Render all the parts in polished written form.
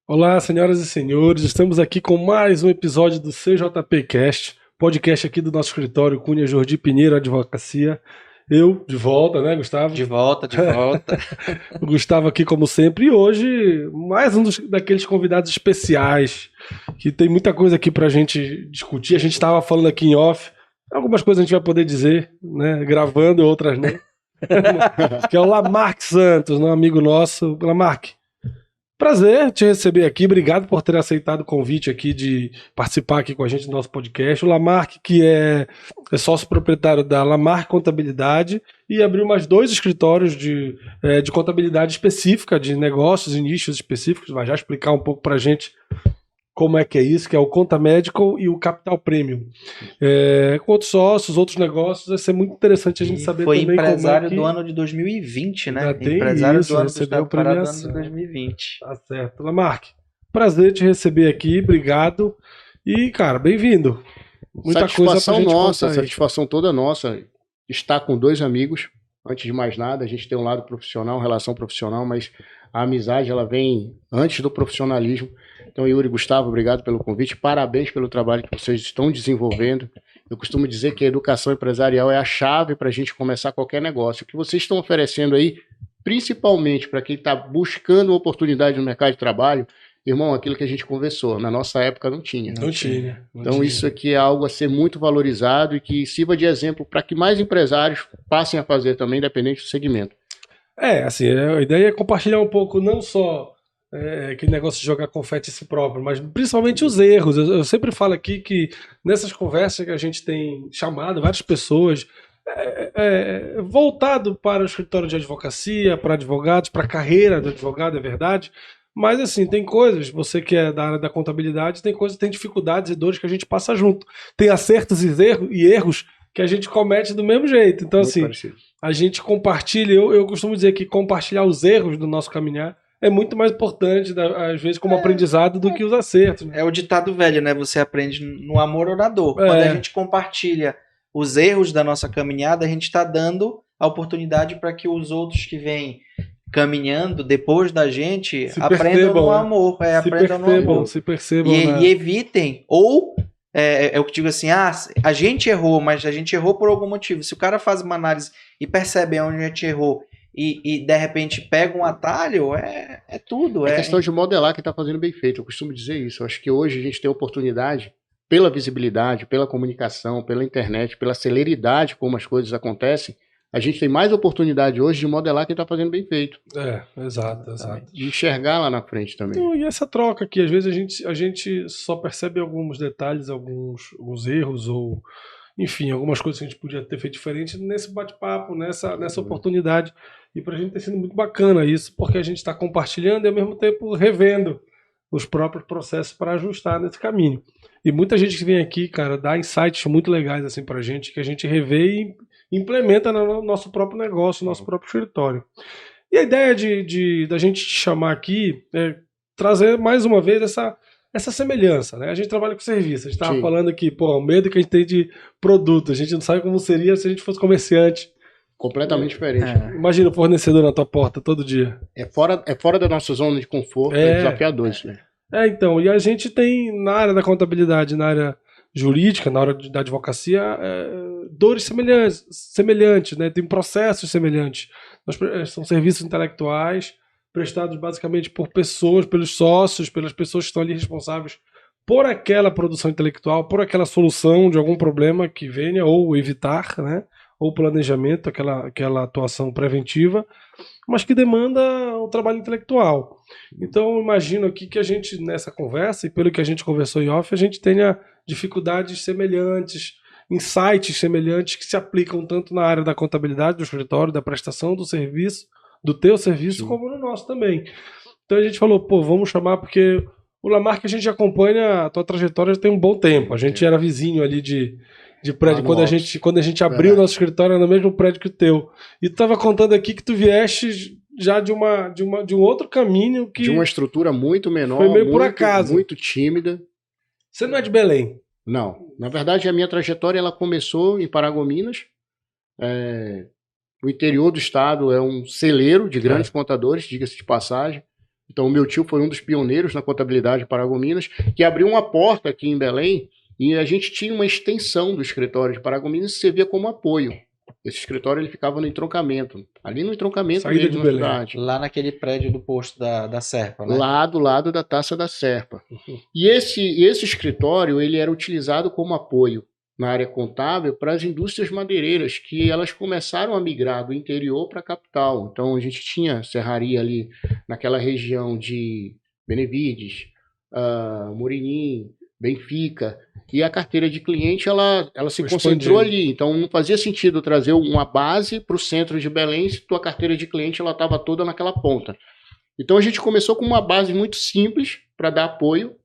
Olá, senhoras e senhores, estamos aqui com mais um episódio do CJP Cast, podcast aqui do nosso escritório Cunha Jordi Pinheiro Advocacia. Eu, de volta, né, Gustavo? De volta, de volta. O Gustavo aqui, como sempre, e hoje mais daqueles convidados especiais, que tem muita coisa aqui pra gente discutir. A gente estava falando aqui em off, algumas coisas a gente vai poder dizer, né, gravando, outras não. Que é o Lamarck Santos, um amigo nosso. Lamarck, prazer te receber aqui, obrigado por ter aceitado o convite aqui de participar aqui com a gente do nosso podcast. O Lamarck, que é sócio proprietário da Lamarck Contabilidade e abriu mais dois escritórios de contabilidade específica, de negócios e nichos específicos. Vai já explicar um pouco para a gente como é que é isso, que é o Conta Medical e o Capital Premium. Com outros sócios, outros negócios, vai ser muito interessante a gente saber Foi também como é empresário que... do ano de 2020, né? Ainda tem Empresário isso, do ano do recebeu Estado do Pará do ano premiação. de 2020. Tá certo. Lamarck, prazer te receber aqui, obrigado. E, cara, bem-vindo. Muita coisa pra gente nossa, contar aí. satisfação toda nossa. Estar com dois amigos, antes de mais nada, a gente tem um lado profissional, relação profissional, mas a amizade, ela vem antes do profissionalismo. Então, Yuri, Gustavo, obrigado pelo convite, parabéns pelo trabalho que vocês estão desenvolvendo. Eu costumo dizer que a educação empresarial é a chave para a gente começar qualquer negócio. O que vocês estão oferecendo aí, principalmente para quem está buscando uma oportunidade no mercado de trabalho, irmão, aquilo que a gente conversou, na nossa época não tinha. Não tinha. Então isso aqui é algo a ser muito valorizado e que sirva de exemplo para que mais empresários passem a fazer também, independente do segmento. Assim, a ideia é compartilhar um pouco, não só aquele negócio de jogar confete em si próprio, mas principalmente os erros. Eu sempre falo aqui que nessas conversas que a gente tem chamado várias pessoas, voltado para o escritório de advocacia, para advogados, para a carreira do advogado, é verdade. Mas assim, tem coisas, você que é da área da contabilidade, tem dificuldades e dores que a gente passa junto. Tem acertos e erros que a gente comete do mesmo jeito. Então, Muito assim, parecido. a gente compartilha, eu costumo dizer que compartilhar os erros do nosso caminhar é muito mais importante, às vezes, como aprendizado do que os acertos. Né? É o ditado velho, né? Você aprende no amor ou na dor. Quando a gente compartilha os erros da nossa caminhada, a gente está dando a oportunidade para que os outros que vêm caminhando depois da gente aprendam no amor. Aprendam no amor. Se percebam. E evitem, ou eu digo assim, a gente errou, mas a gente errou por algum motivo. Se o cara faz uma análise e percebe onde a gente errou e de repente pega um atalho, é tudo. É questão de modelar que está fazendo bem feito. Eu costumo dizer isso. Eu acho que hoje a gente tem oportunidade, pela visibilidade, pela comunicação, pela internet, pela celeridade como as coisas acontecem, a gente tem mais oportunidade hoje de modelar quem está fazendo bem feito. Exato. De enxergar lá na frente também. Então, e essa troca aqui, às vezes a gente só percebe alguns detalhes, alguns erros, ou enfim, algumas coisas que a gente podia ter feito diferente nesse bate-papo, nessa oportunidade. E pra gente tem sido muito bacana isso, porque a gente está compartilhando e ao mesmo tempo revendo os próprios processos para ajustar nesse caminho. E muita gente que vem aqui, cara, dá insights muito legais assim pra gente, que a gente revê e implementa no nosso próprio negócio, no nosso próprio escritório. E a ideia da gente te chamar aqui é trazer mais uma vez essa semelhança, né? A gente trabalha com serviço, a gente estava falando aqui, o medo que a gente tem de produto, a gente não sabe como seria se a gente fosse comerciante. Completamente diferente. Imagina o fornecedor na tua porta todo dia. É fora da nossa zona de conforto, é desafiador isso, né? Então, e a gente tem na área da contabilidade, na área jurídica, na área da advocacia, dores semelhantes, né? Tem processos semelhantes. São serviços intelectuais prestados basicamente por pessoas, pelos sócios, pelas pessoas que estão ali responsáveis por aquela produção intelectual, por aquela solução de algum problema que venha, ou evitar, né? Ou planejamento, aquela atuação preventiva, mas que demanda o trabalho intelectual. Então, eu imagino aqui que a gente, nessa conversa, e pelo que a gente conversou em off, a gente tenha dificuldades semelhantes, insights semelhantes que se aplicam tanto na área da contabilidade, do escritório, da prestação do serviço, do teu serviço, sim, como no nosso também. Então a gente falou, vamos chamar, porque o Lamarck a gente acompanha a tua trajetória já tem um bom tempo. A gente era vizinho ali de prédio, quando a gente abriu o nosso escritório no mesmo prédio que o teu. E tu estava contando aqui que tu vieste já de um outro caminho que... De uma estrutura muito menor, foi meio por acaso. Muito tímida. Você não é de Belém? Não. Na verdade, a minha trajetória ela começou em Paragominas. O interior do estado é um celeiro de grandes contadores, diga-se de passagem. Então, o meu tio foi um dos pioneiros na contabilidade de Paragominas, que abriu uma porta aqui em Belém, e a gente tinha uma extensão do escritório de Paragominas que servia como apoio. Esse escritório ele ficava no entroncamento, ali no entroncamento Saída mesmo de na Belém. cidade. Lá naquele prédio do posto da Serpa, né? Lá do lado da Taça da Serpa. E esse escritório ele era utilizado como apoio na área contábil para as indústrias madeireiras, que elas começaram a migrar do interior para a capital. Então a gente tinha serraria ali naquela região de Benevides, Murinim, Benfica, e a carteira de cliente ela se concentrou ali. Então não fazia sentido trazer uma base para o centro de Belém se tua carteira de cliente ela estava toda naquela ponta. Então a gente começou com uma base muito simples para dar apoio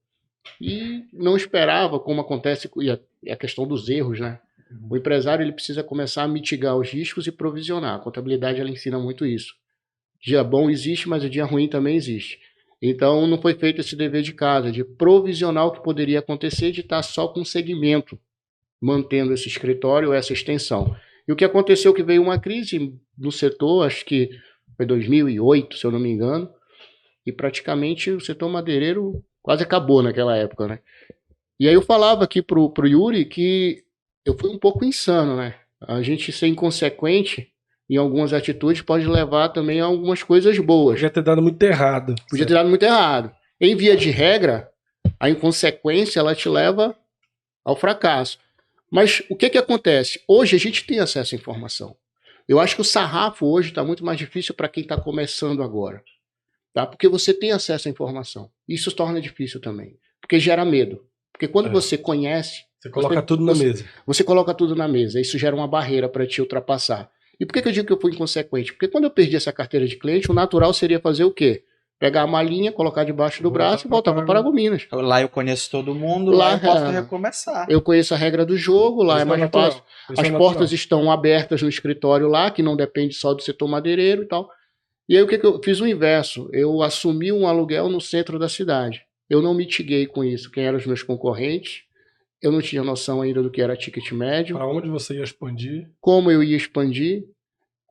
e não esperava, como acontece com a questão dos erros, né? O empresário ele precisa começar a mitigar os riscos e provisionar. A contabilidade ela ensina muito isso. Dia bom existe, mas o dia ruim também existe. Então não foi feito esse dever de casa, de provisionar o que poderia acontecer, de estar só com segmento, mantendo esse escritório, essa extensão. E o que aconteceu que veio uma crise no setor, acho que foi 2008, se eu não me engano, e praticamente o setor madeireiro quase acabou naquela época, né? E aí eu falava aqui pro Yuri que eu fui um pouco insano, né? A gente ser inconsequente em algumas atitudes pode levar também a algumas coisas boas. Podia ter dado muito errado. Podia ter dado muito errado. Em via de regra, a inconsequência ela te leva ao fracasso. Mas o que acontece? Hoje a gente tem acesso à informação. Eu acho que o sarrafo hoje está muito mais difícil para quem está começando agora. Tá? Porque você tem acesso à informação. Isso torna difícil também. Porque gera medo. Porque quando você conhece... Você coloca tudo na mesa. Você coloca tudo na mesa. Isso gera uma barreira para te ultrapassar. E por que eu digo que eu fui inconsequente? Porque quando eu perdi essa carteira de cliente, o natural seria fazer o quê? Pegar a malinha, colocar debaixo do braço e voltar para Paragominas. Lá eu conheço todo mundo, lá eu posso recomeçar. Eu conheço a regra do jogo, lá é mais fácil. As portas estão abertas no escritório lá, que não depende só do setor madeireiro e tal. E aí o que eu fiz o inverso? Eu assumi um aluguel no centro da cidade. Eu não mitiguei com isso quem eram os meus concorrentes. Eu não tinha noção ainda do que era ticket médio. Para onde você ia expandir? Como eu ia expandir.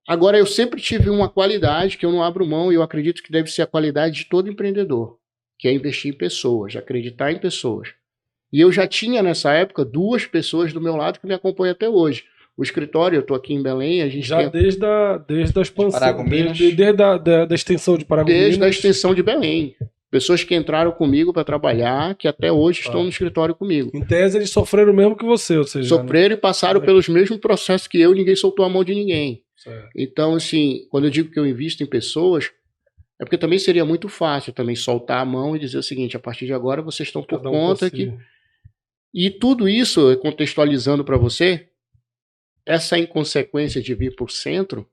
Agora, eu sempre tive uma qualidade que eu não abro mão e eu acredito que deve ser a qualidade de todo empreendedor, que é investir em pessoas, acreditar em pessoas. E eu já tinha, nessa época, 2 pessoas do meu lado que me acompanham até hoje. O escritório, eu estou aqui em Belém, a gente já tem... desde a expansão, desde a extensão de Paragominas. Desde a extensão de Belém. Pessoas que entraram comigo para trabalhar, que até hoje estão no escritório comigo. Em tese, eles sofreram o mesmo que você, ou seja... Sofreram e passaram pelos mesmos processos que eu, ninguém soltou a mão de ninguém. Certo. Então, assim, quando eu digo que eu invisto em pessoas, é porque também seria muito fácil também soltar a mão e dizer o seguinte, a partir de agora vocês estão por conta que... E tudo isso, contextualizando para você, essa inconsequência de vir para o centro,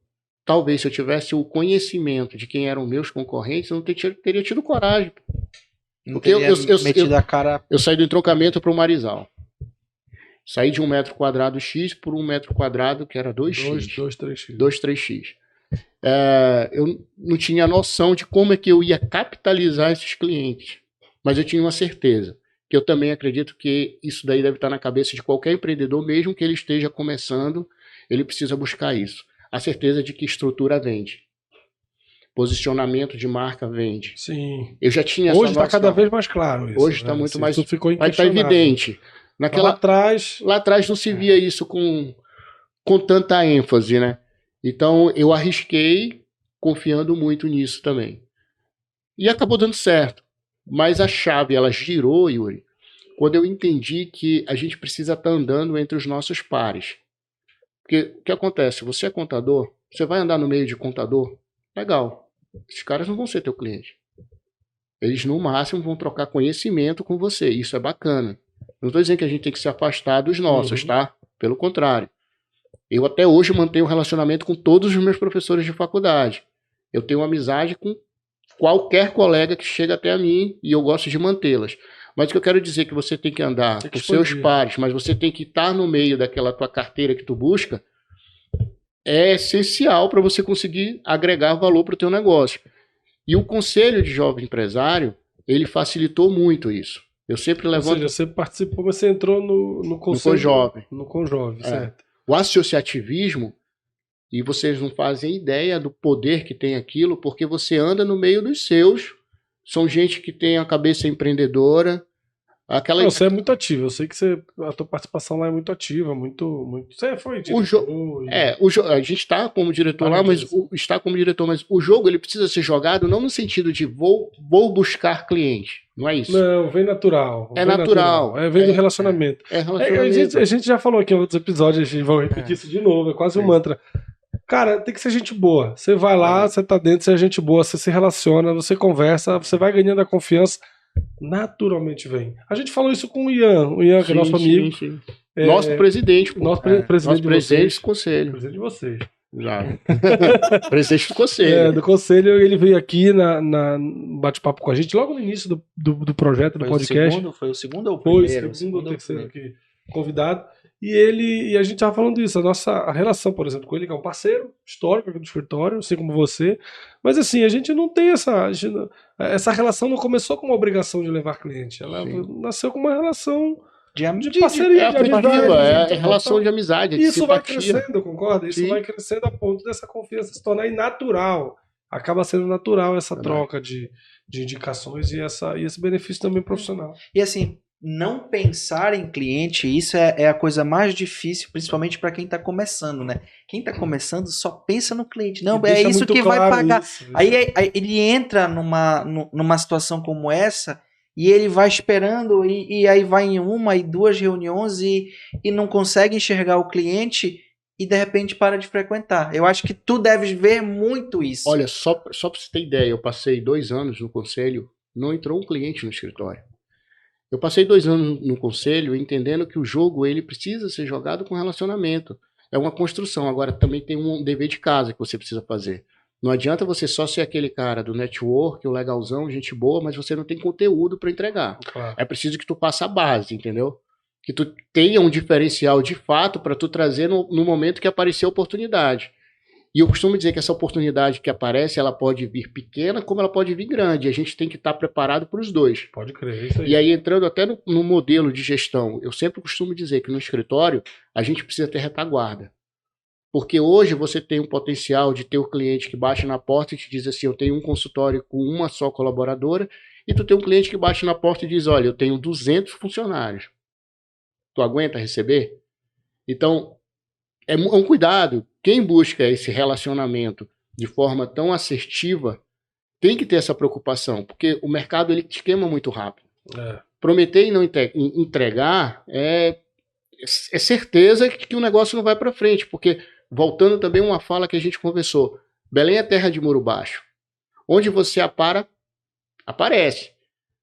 talvez se eu tivesse o conhecimento de quem eram meus concorrentes, eu não teria tido coragem. Não teria metido a cara... Eu saí do entroncamento para o Marizal. Saí de 1 metro quadrado X por 1 metro quadrado que era 2X. 2,3X. 2,3X. Eu não tinha noção de como é que eu ia capitalizar esses clientes. Mas eu tinha uma certeza. Que eu também acredito que isso daí deve estar na cabeça de qualquer empreendedor, mesmo que ele esteja começando, ele precisa buscar isso. A certeza de que estrutura vende. Posicionamento de marca vende. Sim. Eu já tinha Hoje está cada vez mais claro isso. Hoje está muito mais... Isso ficou está evidente. Lá atrás não se via isso com tanta ênfase, né? Então eu arrisquei confiando muito nisso também. E acabou dando certo. Mas a chave, ela girou, Yuri, quando eu entendi que a gente precisa estar andando entre os nossos pares. Porque o que acontece? Você é contador, você vai andar no meio de contador, legal. Esses caras não vão ser teu cliente. Eles, no máximo, vão trocar conhecimento com você. Isso é bacana. Não estou dizendo que a gente tem que se afastar dos nossos, tá? Pelo contrário. Eu até hoje mantenho um relacionamento com todos os meus professores de faculdade. Eu tenho uma amizade com qualquer colega que chega até a mim e eu gosto de mantê-las. Mas o que eu quero dizer é que você tem que andar com seus pares, mas você tem que estar no meio daquela tua carteira que tu busca, é essencial para você conseguir agregar valor para o teu negócio. E o Conselho de Jovem Empresário, ele facilitou muito isso. Eu sempre levanto... Ou seja, você participou, você entrou no Conselho... No Conjovem, certo. O associativismo, e vocês não fazem ideia do poder que tem aquilo, porque você anda no meio dos seus, são gente que tem a cabeça empreendedora. Não, você é muito ativo. Eu sei que a tua participação lá é muito ativa, Você foi diretor. A gente está como diretor lá, mas o jogo ele precisa ser jogado não no sentido de vou buscar cliente. Não é isso. Não, vem natural. É natural. Vem do relacionamento. A gente já falou aqui em outros episódios, a gente vai repetir isso de novo, é quase um mantra. Cara, tem que ser gente boa. Você vai lá, você tá dentro, você é gente boa, você se relaciona, você conversa, você vai ganhando a confiança. Naturalmente vem. A gente falou isso com o Ian, que é nosso amigo. Sim. Nosso presidente. Nosso presidente do conselho. Presidente de vocês. Já. Presidente do conselho. Do conselho, ele veio aqui na bate-papo com a gente, logo no início do projeto, do podcast. Foi o segundo ou o primeiro? Foi o segundo ou terceiro aqui, convidado. E a gente estava falando isso, a relação, por exemplo, com ele, que é um parceiro histórico aqui do escritório, assim como você. Mas assim, a gente não tem essa relação não começou com uma obrigação de levar cliente. Ela nasceu com uma relação de parceria, de amizade. É relação de amizade, de isso simpatia. vai crescendo, concorda? Isso vai crescendo a ponto dessa confiança se tornar natural. Acaba sendo natural essa troca de indicações e esse benefício também profissional. E assim, não pensar em cliente, isso é a coisa mais difícil, principalmente para quem está começando, né? Quem está começando só pensa no cliente. Não, é isso que vai pagar. Isso. Aí ele entra numa situação como essa e ele vai esperando e aí vai em 1 e 2 reuniões e não consegue enxergar o cliente e de repente para de frequentar. Eu acho que tu deves ver muito isso. Olha, só para você ter ideia, eu passei 2 anos no conselho, não entrou um cliente no escritório. Eu passei 2 anos no conselho entendendo que o jogo ele precisa ser jogado com relacionamento. É uma construção. Agora também tem um dever de casa que você precisa fazer. Não adianta você só ser aquele cara do network, o legalzão, gente boa, mas você não tem conteúdo para entregar. Claro. É preciso que tu passe a base, entendeu? Que tu tenha um diferencial de fato para tu trazer no momento que aparecer a oportunidade. E eu costumo dizer que essa oportunidade que aparece, ela pode vir pequena, como ela pode vir grande. E a gente tem que estar preparado para os dois. Pode crer, isso aí. E aí, entrando até no modelo de gestão, eu sempre costumo dizer que no escritório, a gente precisa ter retaguarda. Porque hoje você tem um potencial de ter o cliente que bate na porta e te diz assim, eu tenho um consultório com uma só colaboradora, e tu tem um cliente que bate na porta e diz, olha, eu tenho 200 funcionários. Tu aguenta receber? Então, é um cuidado. Quem busca esse relacionamento de forma tão assertiva tem que ter essa preocupação, porque o mercado ele te queima muito rápido. Prometer e não entregar é certeza que o negócio não vai para frente, porque, voltando também uma fala que a gente conversou, Belém é terra de muro baixo. Onde você aparece.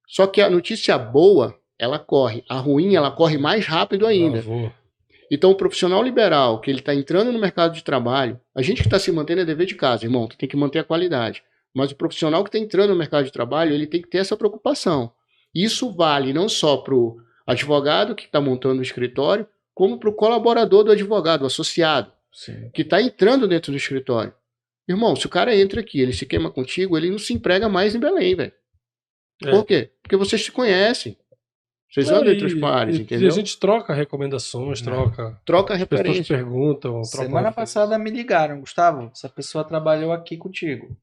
Só que a notícia boa, ela corre. A ruim, ela corre mais rápido ainda. Então, o profissional liberal, que ele está entrando no mercado de trabalho, a gente que está se mantendo é dever de casa, irmão, tu tem que manter a qualidade. Mas o profissional que está entrando no mercado de trabalho, ele tem que ter essa preocupação. Isso vale não só para o advogado que está montando o escritório, como para o colaborador do advogado, o associado, que está entrando dentro do escritório. Irmão, se o cara entra aqui, ele se queima contigo, ele não se emprega mais em Belém, velho. Por quê? Porque vocês se conhecem. Vocês andam entre os pares, entendeu? E a gente troca recomendações, troca as referência. pessoas perguntam. Semana passada me ligaram, Gustavo, essa pessoa trabalhou aqui contigo.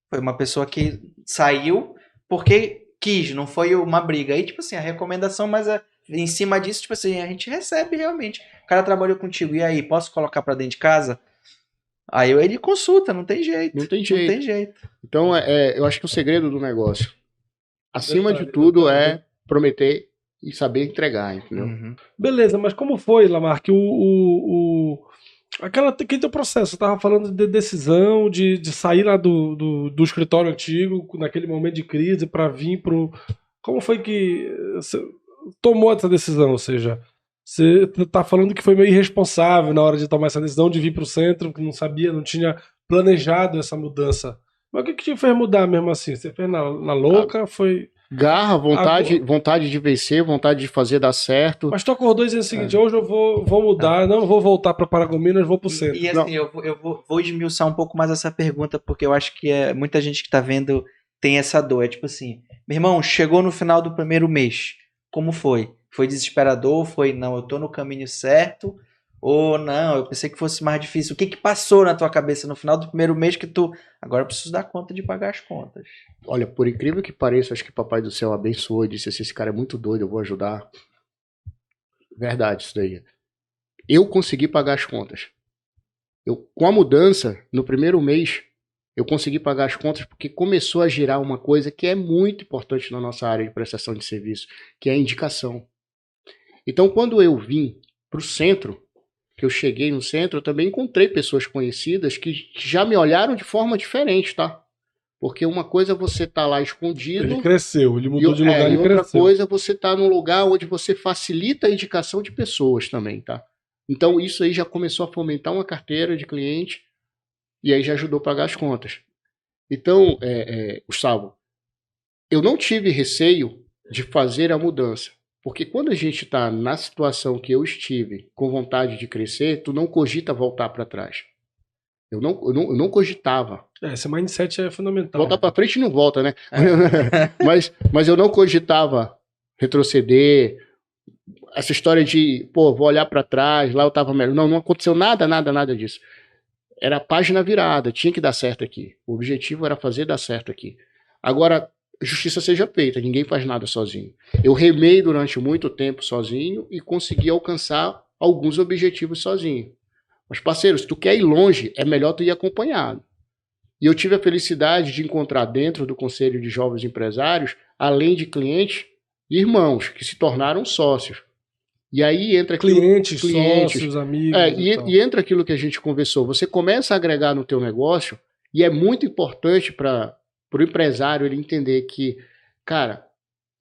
Foi uma pessoa que saiu porque quis, não foi uma briga. Aí, tipo assim, a recomendação, mas em cima disso, tipo assim, a gente recebe realmente. O cara trabalhou contigo, e aí, posso colocar pra dentro de casa? Aí ele consulta, não tem jeito. Não tem jeito. Então, eu acho que o segredo do negócio, acima de tudo, é prometer e saber entregar, entendeu? Beleza, mas como foi, Lamarck, aquele teu processo? Você estava falando de decisão, de sair lá do escritório antigo, naquele momento de crise, para vir pro... Como foi que você tomou essa decisão? Ou seja, você está falando que foi meio irresponsável na hora de tomar essa decisão de vir para o centro, que não sabia, não tinha planejado essa mudança. Mas o que te fez mudar mesmo assim? Você fez na louca? Foi... Garra, vontade de vencer, vontade de fazer dar certo. Mas tu acordou e dizendo o seguinte, hoje eu vou mudar, não vou voltar para Paragominas, vou pro centro. E assim, eu vou esmiuçar um pouco mais essa pergunta, porque eu acho que muita gente que tá vendo tem essa dor. É tipo assim, meu irmão, chegou no final do primeiro mês, como foi? Foi desesperador? Foi, não, eu tô no caminho certo? Ou não, eu pensei que fosse mais difícil. O que que passou na tua cabeça no final do primeiro mês que tu... Agora eu preciso dar conta de pagar as contas. Olha, por incrível que pareça, acho que Papai do Céu abençoou e disse assim, esse cara é muito doido, eu vou ajudar. Verdade, isso daí. Eu consegui pagar as contas. Com a mudança, no primeiro mês, eu consegui pagar as contas porque começou a girar uma coisa que é muito importante na nossa área de prestação de serviço, que é a indicação. Então, quando eu vim para o centro, que eu cheguei no centro, eu também encontrei pessoas conhecidas que já me olharam de forma diferente, tá? Porque uma coisa é você tá lá escondido... Ele cresceu, ele mudou de lugar e outra cresceu. coisa é você tá num lugar onde você facilita a indicação de pessoas também, tá? Então, isso aí já começou a fomentar uma carteira de cliente e aí já ajudou a pagar as contas. Então, Gustavo, eu não tive receio de fazer a mudança. Porque quando a gente está na situação que eu estive, com vontade de crescer, tu não cogita voltar para trás. Eu não cogitava. Esse mindset é fundamental. Voltar para frente não volta, né? mas eu não cogitava retroceder. Essa história de, vou olhar para trás, lá eu estava melhor. Não aconteceu nada disso. Era a página virada, tinha que dar certo aqui. O objetivo era fazer dar certo aqui. Agora, justiça seja feita, ninguém faz nada sozinho. Eu remei durante muito tempo sozinho e consegui alcançar alguns objetivos sozinho. Mas, parceiro, se tu quer ir longe, é melhor tu ir acompanhado. E eu tive a felicidade de encontrar dentro do Conselho de Jovens Empresários, além de clientes, irmãos que se tornaram sócios. E aí entra clientes, sócios, amigos. E entra aquilo que a gente conversou. Você começa a agregar no teu negócio e é muito importante para o empresário ele entender que, cara,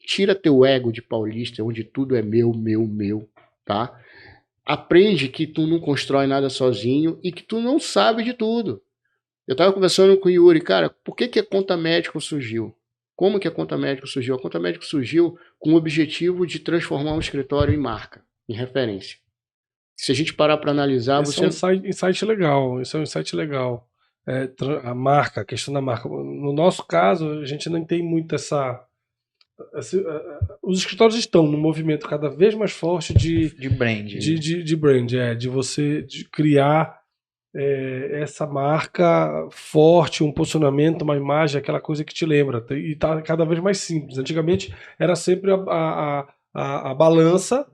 tira teu ego de paulista, onde tudo é meu, tá? Aprende que tu não constrói nada sozinho e que tu não sabe de tudo. Eu estava conversando com o Yuri, cara, por que a Conta Médico surgiu? Como que a Conta Médico surgiu? A Conta Médico surgiu com o objetivo de transformar um escritório em marca, em referência. Se a gente parar para analisar... Esse é um insight legal, a marca, a questão da marca. No nosso caso, a gente não tem muito os escritórios estão num movimento cada vez mais forte de brand. De brand, de criar essa marca forte, um posicionamento, uma imagem, aquela coisa que te lembra. E está cada vez mais simples. Antigamente era sempre a balança,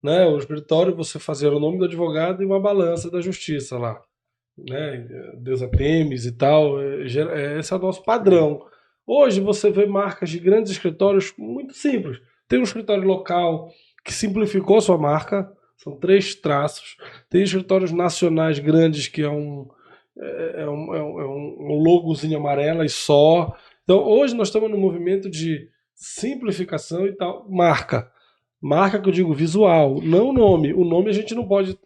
né? O escritório, você fazia o nome do advogado e uma balança da justiça lá, né? Deus Temes e tal. Esse é o nosso padrão. Hoje você vê marcas de grandes escritórios muito simples. Tem um escritório local que simplificou sua marca, são 3 traços. Tem escritórios nacionais grandes que é um logozinho amarelo e só. Então hoje nós estamos no movimento de simplificação e tal. Marca que eu digo visual, não o nome. O nome a gente não pode,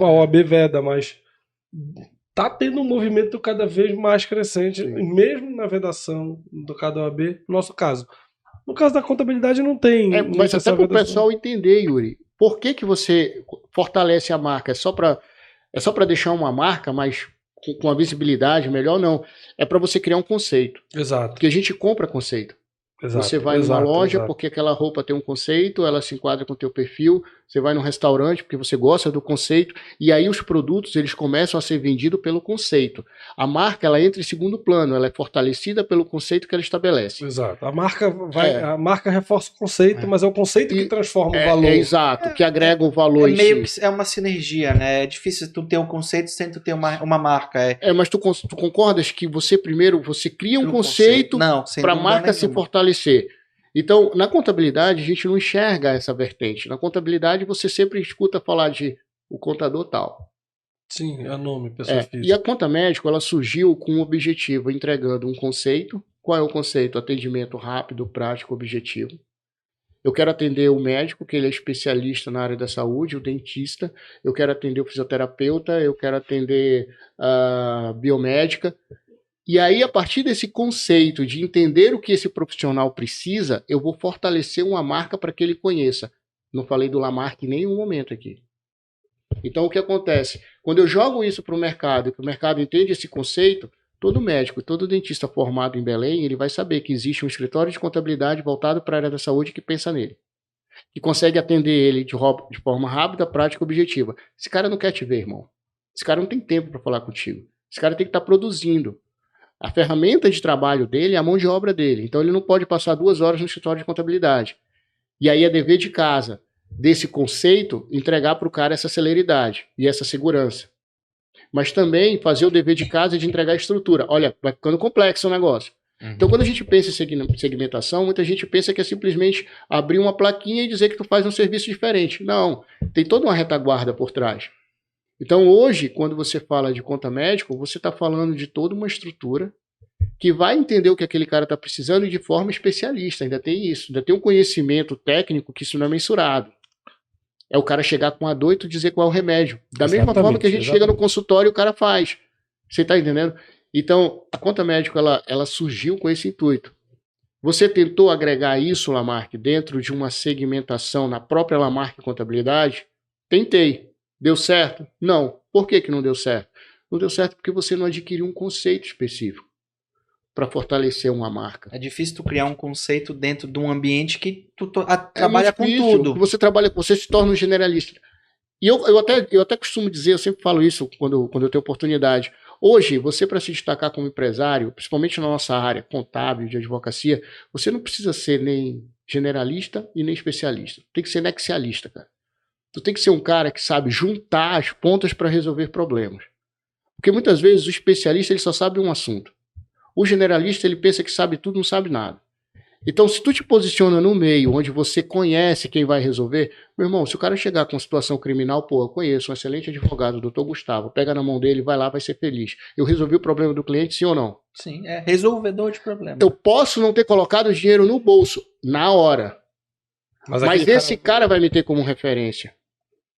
a OAB veda, mas tá tendo um movimento cada vez mais crescente, mesmo na vedação do cada OAB, no nosso caso. No caso da contabilidade não tem. Mas até para o pessoal entender, Yuri, por que você fortalece a marca? É só para deixar uma marca mais com a visibilidade melhor? Não. É para você criar um conceito. Exato. Porque a gente compra conceito. Você vai numa loja porque aquela roupa tem um conceito, ela se enquadra com o teu perfil. Você vai num restaurante porque você gosta do conceito. E aí os produtos eles começam a ser vendidos pelo conceito. A marca ela entra em segundo plano, ela é fortalecida pelo conceito que ela estabelece. Exato. A marca reforça o conceito, mas é o conceito que transforma o valor. Exato, que agrega o valor. Meio que é uma sinergia, né? É difícil tu ter um conceito sem tu ter uma marca. Mas tu concordas que você primeiro cria um conceito para a marca se fortalecer. Então, na contabilidade, a gente não enxerga essa vertente. Na contabilidade, você sempre escuta falar de o contador tal. Sim, é o nome, pessoa física. E a Conta Médico, ela surgiu com um objetivo, entregando um conceito. Qual é o conceito? Atendimento rápido, prático, objetivo. Eu quero atender o médico, que ele é especialista na área da saúde, o dentista. Eu quero atender o fisioterapeuta, eu quero atender a biomédica. E aí, a partir desse conceito de entender o que esse profissional precisa, eu vou fortalecer uma marca para que ele conheça. Não falei do Lamarck em nenhum momento aqui. Então, o que acontece? Quando eu jogo isso para o mercado, e que o mercado entende esse conceito, todo médico, todo dentista formado em Belém, ele vai saber que existe um escritório de contabilidade voltado para a área da saúde que pensa nele. que consegue atender ele de forma rápida, prática e objetiva. Esse cara não quer te ver, irmão. Esse cara não tem tempo para falar contigo. Esse cara tem que estar produzindo. A ferramenta de trabalho dele é a mão de obra dele. Então ele não pode passar 2 horas no escritório de contabilidade. E aí é dever de casa desse conceito entregar para o cara essa celeridade e essa segurança. Mas também fazer o dever de casa de entregar a estrutura. Olha, vai ficando complexo o negócio. Então, quando a gente pensa em segmentação, muita gente pensa que é simplesmente abrir uma plaquinha e dizer que tu faz um serviço diferente. Não, tem toda uma retaguarda por trás. Então, hoje, quando você fala de conta médico, você está falando de toda uma estrutura que vai entender o que aquele cara está precisando e de forma especialista. Ainda tem isso, ainda tem um conhecimento técnico que isso não é mensurado. É o cara chegar com a dor e tu dizer qual é o remédio. Da mesma forma que a gente chega no consultório e o cara faz. Você está entendendo? Então, a conta médica ela surgiu com esse intuito. Você tentou agregar isso, Lamarck, dentro de uma segmentação na própria Lamarck Contabilidade? Tentei. Deu certo? Não. Por que não deu certo? Não deu certo porque você não adquiriu um conceito específico para fortalecer uma marca. É difícil tu criar um conceito dentro de um ambiente que tu trabalha com tudo. Você se torna um generalista. E eu até costumo dizer, eu sempre falo isso quando eu tenho oportunidade. Hoje, você para se destacar como empresário, principalmente na nossa área contábil, de advocacia, você não precisa ser nem generalista e nem especialista. Tem que ser nexialista, cara. Tu tem que ser um cara que sabe juntar as pontas para resolver problemas. Porque muitas vezes o especialista ele só sabe um assunto. O generalista ele pensa que sabe tudo, não sabe nada. Então, se tu te posiciona no meio, onde você conhece quem vai resolver, meu irmão, se o cara chegar com situação criminal, pô, eu conheço um excelente advogado, o doutor Gustavo, pega na mão dele, vai lá, vai ser feliz. Eu resolvi o problema do cliente, sim ou não? Sim, é resolvedor de problema. Eu posso não ter colocado o dinheiro no bolso, na hora. Mas esse cara vai me ter como referência.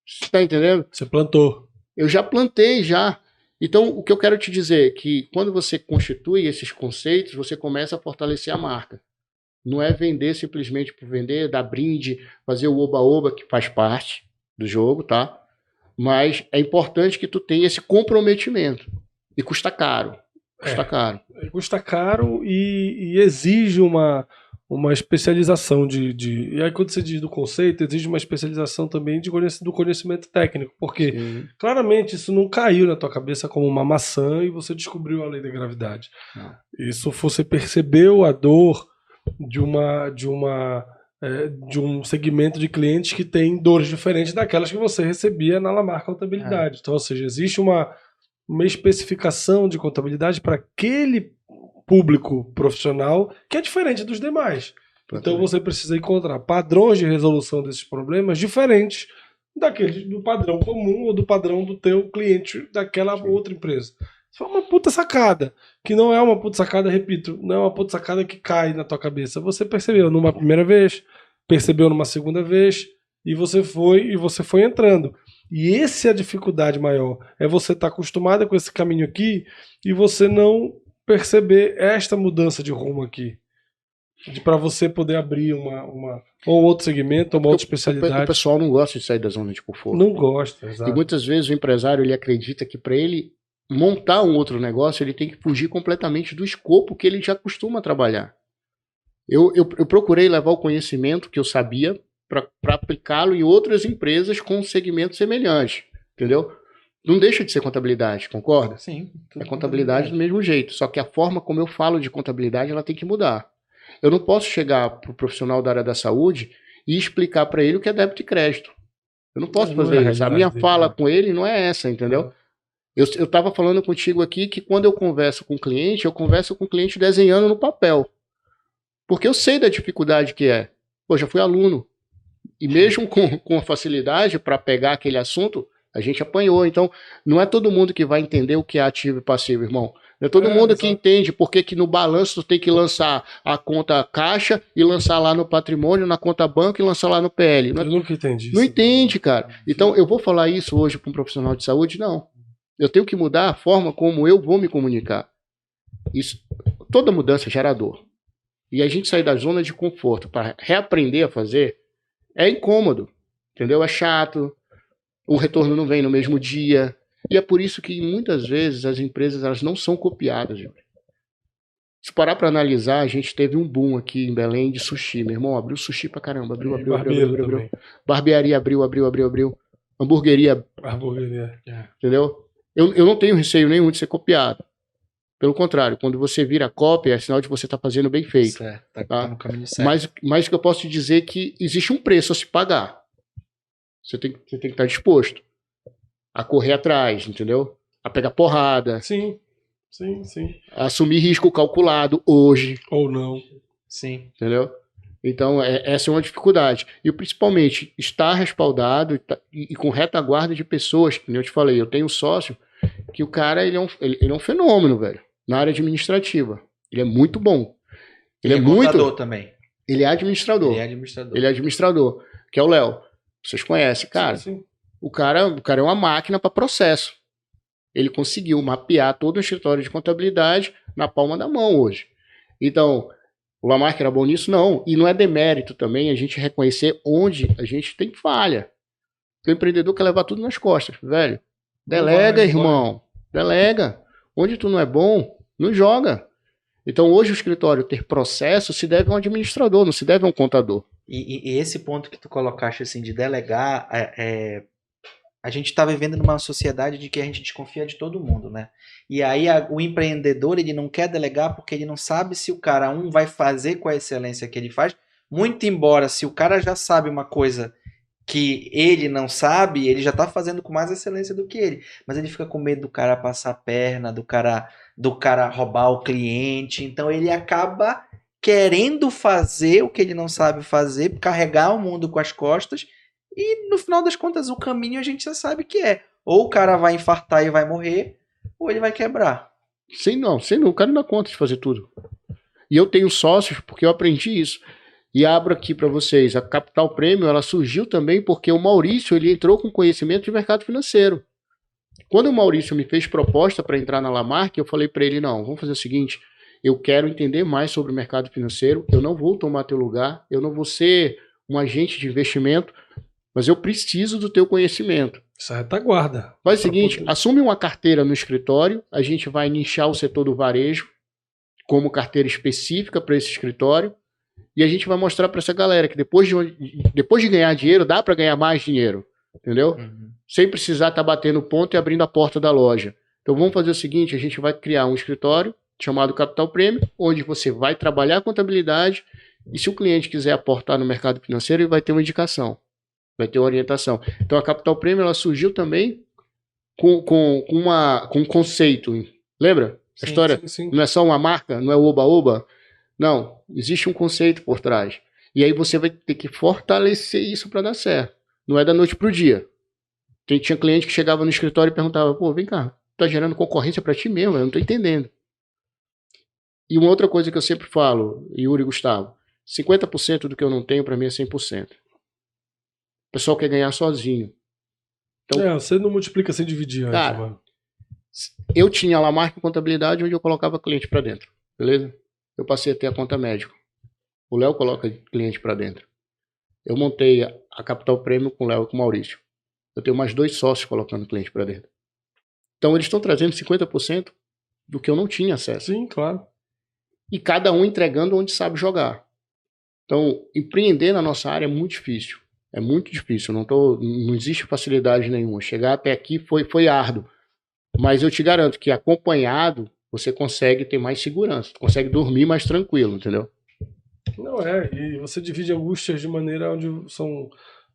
Você tá entendendo? Você plantou. Eu já plantei, já. Então, o que eu quero te dizer é que quando você constitui esses conceitos, você começa a fortalecer a marca. Não é vender simplesmente por vender, dar brinde, fazer o oba-oba, que faz parte do jogo, tá? Mas é importante que tu tenha esse comprometimento. E custa caro. Custa caro. Custa caro e exige uma especialização E aí, quando você diz do conceito, exige uma especialização também do conhecimento técnico. Porque, claramente, isso não caiu na tua cabeça como uma maçã e você descobriu a lei da gravidade. Não. Isso você percebeu a dor de um segmento de clientes que tem dores diferentes daquelas que você recebia na Lamarck Contabilidade. Então, ou seja, existe uma especificação de contabilidade para aquele público profissional que é diferente dos demais. Então você precisa encontrar padrões de resolução desses problemas diferentes do padrão comum ou do padrão do teu cliente daquela outra empresa. Isso é uma puta sacada, que não é uma puta sacada, repito, não é uma puta sacada que cai na tua cabeça. Você percebeu numa primeira vez, percebeu numa segunda vez, e você foi entrando. E essa é a dificuldade maior, é você estar acostumado com esse caminho aqui e você não perceber esta mudança de rumo aqui. Para você poder abrir ou outro segmento, ou uma outra especialidade. O pessoal não gosta de sair da zona de conforto. Não gosta, exato. E muitas vezes o empresário ele acredita que para ele montar um outro negócio, ele tem que fugir completamente do escopo que ele já costuma trabalhar. Eu procurei levar o conhecimento que eu sabia para aplicá-lo em outras empresas com segmentos semelhantes, entendeu? Não deixa de ser contabilidade, concorda? Sim. É contabilidade do mesmo jeito, só que a forma como eu falo de contabilidade ela tem que mudar. Eu não posso chegar para o profissional da área da saúde e explicar para ele o que é débito e crédito. Eu não posso fazer isso. A minha fala com ele não é essa, entendeu? Eu estava falando contigo aqui que quando eu converso com o cliente, eu converso com o cliente desenhando no papel. Porque eu sei da dificuldade que é. Pô, já fui aluno. E mesmo com a facilidade para pegar aquele assunto, a gente apanhou. Então, não é todo mundo que vai entender o que é ativo e passivo, irmão. Não é todo mundo que entende porque que no balanço tu tem que lançar a conta caixa e lançar lá no patrimônio, na conta banco e lançar lá no PL. Eu nunca entendi isso. Não entende, cara. Então, eu vou falar isso hoje para um profissional de saúde? Não. Eu tenho que mudar a forma como eu vou me comunicar. Isso, toda mudança gera dor. E a gente sair da zona de conforto para reaprender a fazer é incômodo, entendeu? É chato, o retorno não vem no mesmo dia. E é por isso que muitas vezes as empresas elas não são copiadas. Gente. Se parar para analisar, a gente teve um boom aqui em Belém de sushi. Meu irmão, abriu sushi pra caramba. Abriu. Barbearia abriu. Hamburgueria, Hamburgueria. entendeu? Eu não tenho receio nenhum de ser copiado. Pelo contrário, quando você vira cópia, é sinal de você estar fazendo bem feito. Certo, tá? tá no caminho certo. Mas o que eu posso te dizer é que existe um preço a se pagar. Você tem que estar disposto a correr atrás, entendeu? A pegar porrada. Sim. A assumir risco calculado hoje. Ou não. Sim. Entendeu? Então, essa é uma dificuldade. E principalmente, estar respaldado e com retaguarda de pessoas, que nem eu te falei, eu tenho um sócio que o cara ele é um fenômeno, velho, na área administrativa. Ele é muito bom. Ele é contador também. Ele é administrador. Ele é administrador, que é o Léo. Vocês conhecem, cara. Sim. O cara é uma máquina para processo. Ele conseguiu mapear todo o escritório de contabilidade na palma da mão hoje. Então, o Lamarck era bom nisso? Não. E não é demérito também a gente reconhecer onde a gente tem falha. Porque o empreendedor quer levar tudo nas costas, velho. Delega, irmão. Delega. Onde tu não é bom, não joga. Então, hoje o escritório ter processo se deve a um administrador, não se deve a um contador. E esse ponto que tu colocaste assim de delegar, a gente está vivendo numa sociedade de que a gente desconfia de todo mundo, né? E aí o empreendedor, ele não quer delegar porque ele não sabe se o cara, vai fazer com a excelência que ele faz, muito embora se o cara já sabe uma coisa que ele não sabe, ele já está fazendo com mais excelência do que ele. Mas ele fica com medo do cara passar a perna, do cara roubar o cliente, então ele acaba querendo fazer o que ele não sabe fazer, carregar o mundo com as costas. E no final das contas, o caminho a gente já sabe que é. Ou o cara vai infartar e vai morrer, ou ele vai quebrar. Sem não. O cara não dá conta de fazer tudo. E eu tenho sócios porque eu aprendi isso. E abro aqui para vocês, a Capital Premium, ela surgiu também porque o Maurício, ele entrou com conhecimento de mercado financeiro. Quando o Maurício me fez proposta para entrar na Lamarck, eu falei para ele, não, vamos fazer o seguinte, eu quero entender mais sobre o mercado financeiro, eu não vou tomar teu lugar, eu não vou ser um agente de investimento, mas eu preciso do teu conhecimento. Isso é retaguarda. Faz o seguinte, assume uma carteira no escritório, a gente vai nichar o setor do varejo como carteira específica para esse escritório e a gente vai mostrar para essa galera que depois de ganhar dinheiro, dá para ganhar mais dinheiro, entendeu? Sem precisar estar batendo ponto e abrindo a porta da loja. Então vamos fazer o seguinte, a gente vai criar um escritório chamado Capital Premium, onde você vai trabalhar a contabilidade e se o cliente quiser aportar no mercado financeiro, ele vai ter uma indicação. Vai ter uma orientação. Então a Capital Premium ela surgiu também com um conceito. Lembra? A história Sim. Não é só uma marca, não é o oba-oba. Não, existe um conceito por trás. E aí você vai ter que fortalecer isso para dar certo. Não é da noite pro dia. Tinha cliente que chegava no escritório e perguntava, pô, vem cá, tá gerando concorrência para ti mesmo? Eu não tô entendendo. E uma outra coisa que eu sempre falo, Yuri e Gustavo, 50% do que eu não tenho para mim é 100%. O pessoal quer ganhar sozinho. Então, você não multiplica sem dividir. Cara, mano. Eu tinha lá a marca contabilidade onde eu colocava cliente para dentro. Beleza? Eu passei a ter a conta médica. O Léo coloca cliente para dentro. Eu montei a Capital Premium com o Léo e com o Maurício. Eu tenho mais 2 sócios colocando cliente para dentro. Então eles estão trazendo 50% do que eu não tinha acesso. Sim, claro. E cada um entregando onde sabe jogar. Então, empreender na nossa área é muito difícil. É muito difícil, não existe facilidade nenhuma. Chegar até aqui foi árduo. Mas eu te garanto que acompanhado, você consegue ter mais segurança. Consegue dormir mais tranquilo, entendeu? Não e você divide angústias de maneira onde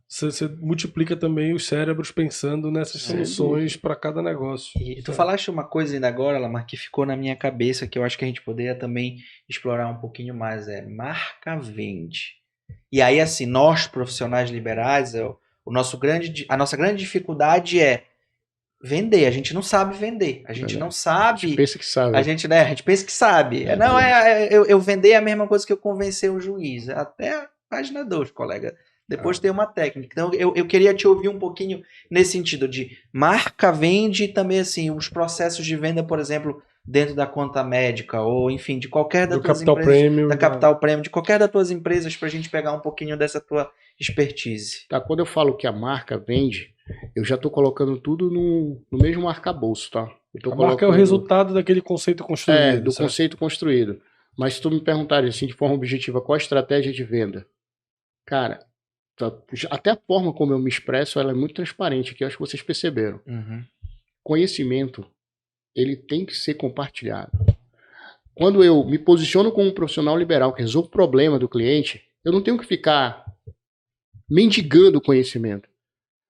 você multiplica também os cérebros pensando nessas soluções para cada negócio. E tu falaste uma coisa ainda agora, Lamar, que ficou na minha cabeça, que eu acho que a gente poderia também explorar um pouquinho mais. Marca vende. E aí, assim, nós profissionais liberais, a nossa grande dificuldade é vender. A gente não sabe vender. A gente não sabe. A gente pensa que sabe. A gente pensa que sabe. Eu vender é a mesma coisa que eu convencer o juiz. Até a página 2, colega. Depois tem uma técnica. Então, eu queria te ouvir um pouquinho nesse sentido de marca vende e também, assim, os processos de venda, por exemplo, dentro da conta médica ou, enfim, de qualquer das tuas empresas. Premium, da Capital Premium, de qualquer das tuas empresas, para a gente pegar um pouquinho dessa tua expertise. Tá, quando eu falo que a marca vende, eu já estou colocando tudo no mesmo arcabouço, tá? A marca é o resultado daquele conceito construído. Do conceito construído. Mas se tu me perguntares assim, de forma objetiva, qual a estratégia de venda? Cara, até a forma como eu me expresso, ela é muito transparente, que eu acho que vocês perceberam. Conhecimento, ele tem que ser compartilhado. Quando eu me posiciono como um profissional liberal que resolve o problema do cliente, eu não tenho que ficar mendigando conhecimento.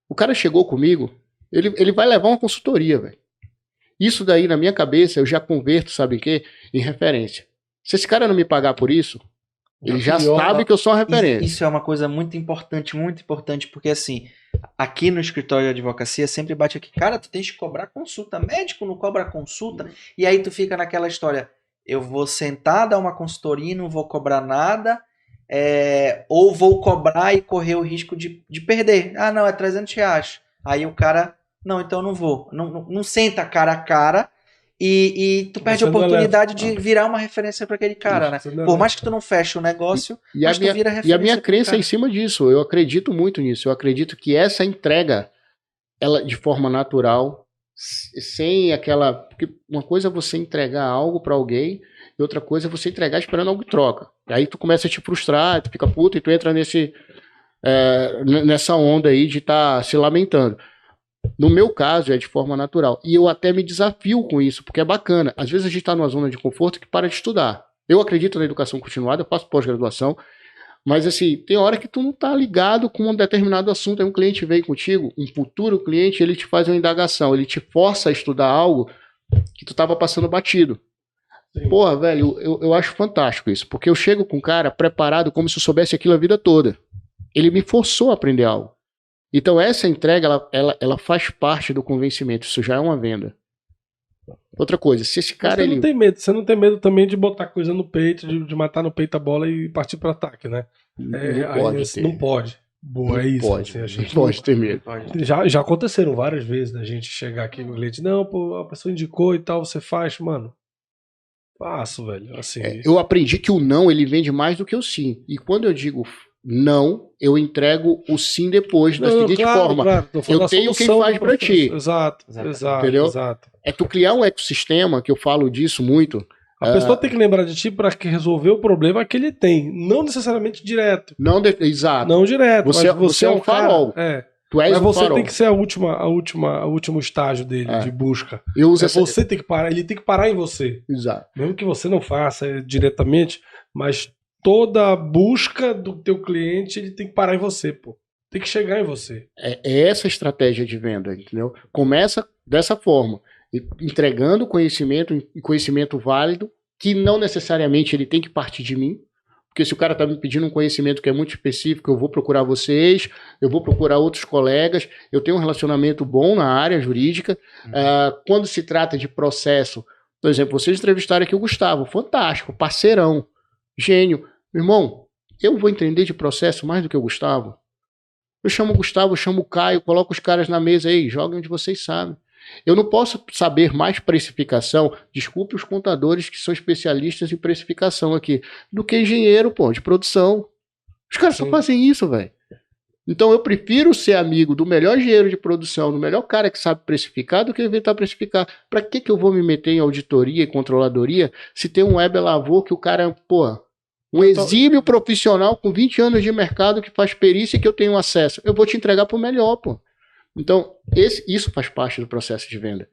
O cara chegou comigo, ele vai levar uma consultoria, velho. Isso daí, na minha cabeça, eu já converto, sabe o quê? Em referência. Se esse cara não me pagar por isso, ele já sabe que eu sou uma referência. Isso é uma coisa muito importante, porque assim, aqui no escritório de advocacia sempre bate aqui, cara, tu tens que cobrar consulta, médico não cobra consulta, e aí tu fica naquela história, eu vou sentar, dar uma consultoria e não vou cobrar nada, ou vou cobrar e correr o risco de perder. Ah, não, é R$300. Aí o cara, não, então eu não vou. Não senta cara a cara e tu perde a oportunidade de virar uma referência para aquele cara, né? Por mais que tu não feche o negócio, mas tu vira referência. E a minha crença é em cima disso. Eu acredito muito nisso. Eu acredito que essa entrega, ela de forma natural, sem aquela... Porque uma coisa é você entregar algo para alguém e outra coisa é você entregar esperando algo em troca. Aí tu começa a te frustrar, tu fica puto e tu entra nessa onda aí de estar se lamentando. No meu caso, é de forma natural. E eu até me desafio com isso, porque é bacana. Às vezes a gente está numa zona de conforto que para de estudar. Eu acredito na educação continuada, eu faço pós-graduação, mas assim, tem hora que tu não tá ligado com um determinado assunto. Aí um cliente vem contigo, um futuro cliente, ele te faz uma indagação, ele te força a estudar algo que tu tava passando batido. Sim. Porra, velho, eu acho fantástico isso, porque eu chego com um cara preparado como se eu soubesse aquilo a vida toda. Ele me forçou a aprender algo. Então essa entrega, ela faz parte do convencimento, isso já é uma venda. Outra coisa, se esse cara... Você não tem medo também de botar coisa no peito, de matar no peito a bola e partir para ataque, né? Não pode. Boa, é isso. Pode, assim, a gente pode ter medo. Já aconteceram várias vezes da gente chegar aqui com o cliente, não, pô, a pessoa indicou e tal, você faz, mano. Faço, velho. Assim, eu aprendi que o não, ele vende mais do que o sim. E quando eu digo não, eu entrego o sim depois, da seguinte forma. Claro, eu tenho quem faz pra ti. Exato. Entendeu? É tu criar um ecossistema, que eu falo disso muito. A pessoa tem que lembrar de ti para resolver o problema que ele tem, não necessariamente direto. Exato. Não direto. Você é um farol. Tu és mas você farol. tem que ser o último estágio dele de busca. Você tem que parar, ele tem que parar em você. Exato. Mesmo que você não faça diretamente, mas toda a busca do teu cliente, ele tem que parar em você, pô. Tem que chegar em você. É essa estratégia de venda, entendeu? Começa dessa forma, entregando conhecimento válido, que não necessariamente ele tem que partir de mim, porque se o cara está me pedindo um conhecimento que é muito específico, eu vou procurar vocês, eu vou procurar outros colegas, eu tenho um relacionamento bom na área jurídica. Quando se trata de processo, por exemplo, vocês entrevistaram aqui o Gustavo, fantástico, parceirão, gênio. Meu irmão, eu vou entender de processo mais do que o Gustavo. Eu chamo o Gustavo, eu chamo o Caio, coloco os caras na mesa aí, joguem onde vocês sabem. Eu não posso saber mais precificação, desculpe os contadores que são especialistas em precificação aqui, do que engenheiro, pô, de produção. Os caras só fazem isso, velho. Então eu prefiro ser amigo do melhor engenheiro de produção, do melhor cara que sabe precificar, do que inventar precificar. Pra que eu vou me meter em auditoria e controladoria se tem um Weber Lavor que o cara, pô, um exímio profissional com 20 anos de mercado que faz perícia e que eu tenho acesso. Eu vou te entregar pro melhor, pô. Então, isso faz parte do processo de venda.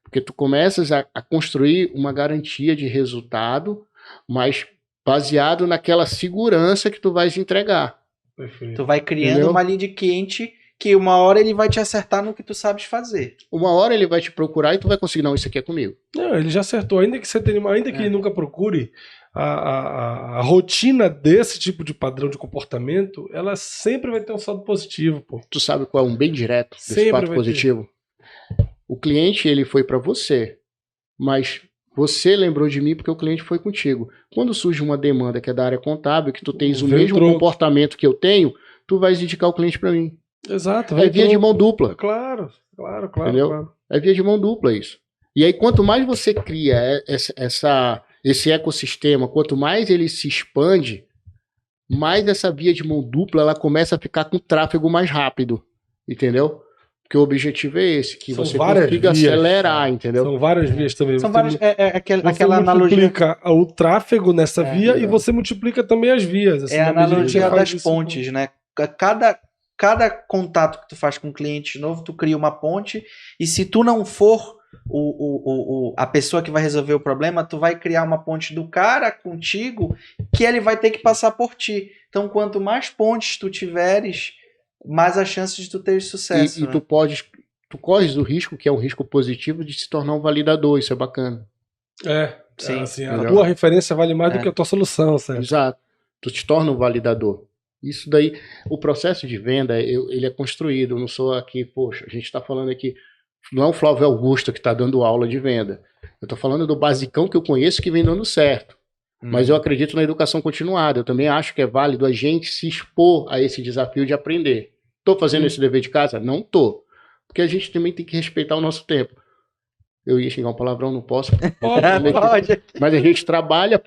Porque tu começas a construir uma garantia de resultado, mas baseado naquela segurança que tu vais entregar. Perfeito. Tu vai criando uma lead quente que uma hora ele vai te acertar no que tu sabes fazer. Uma hora ele vai te procurar e tu vai conseguir, não, isso aqui é comigo. Não, ele já acertou. Ainda que ele nunca procure, a rotina desse tipo de padrão de comportamento, ela sempre vai ter um saldo positivo, pô. Tu sabe qual é um bem direto desse fato positivo? O cliente, ele foi para você, mas você lembrou de mim porque o cliente foi contigo. Quando surge uma demanda que é da área contábil, que tu tens o mesmo comportamento que eu tenho, tu vais indicar o cliente para mim. Exato. É via de mão dupla. Claro. Entendeu? Claro. É via de mão dupla isso. E aí, quanto mais você cria esse ecossistema, quanto mais ele se expande, mais essa via de mão dupla ela começa a ficar com tráfego mais rápido, entendeu? Porque o objetivo é esse, que São você várias consiga vias, acelerar, entendeu? São várias vias também. São Você vários, Você aquela analogia. multiplica o tráfego nessa via e exato. você multiplica também as vias. Assim, É a na medida que analogia você faz das isso, pontes, né? Cada contato que tu faz com um cliente novo, tu cria uma ponte, e se tu não for a pessoa que vai resolver o problema, tu vai criar uma ponte do cara contigo que ele vai ter que passar por ti. Então, quanto mais pontes tu tiveres, mais a chance de tu ter sucesso. E né? tu corres o risco, que é um risco positivo, de se tornar um validador, isso é bacana. Sim, assim, a melhor. tua referência vale mais do É. que a tua solução, certo? Exato. Tu te torna um validador. Isso daí, o processo de venda, ele é construído. Eu não sou aqui, poxa, a gente está falando aqui, não é o Flávio Augusto que está dando aula de venda. Eu estou falando do basicão que eu conheço que vem dando certo. Mas eu acredito na educação continuada. Eu também acho que é válido a gente se expor a esse desafio de aprender. Estou fazendo esse dever de casa? Não estou. Porque a gente também tem que respeitar o nosso tempo. Eu ia xingar um palavrão, não posso. Pode. Mas a gente trabalha,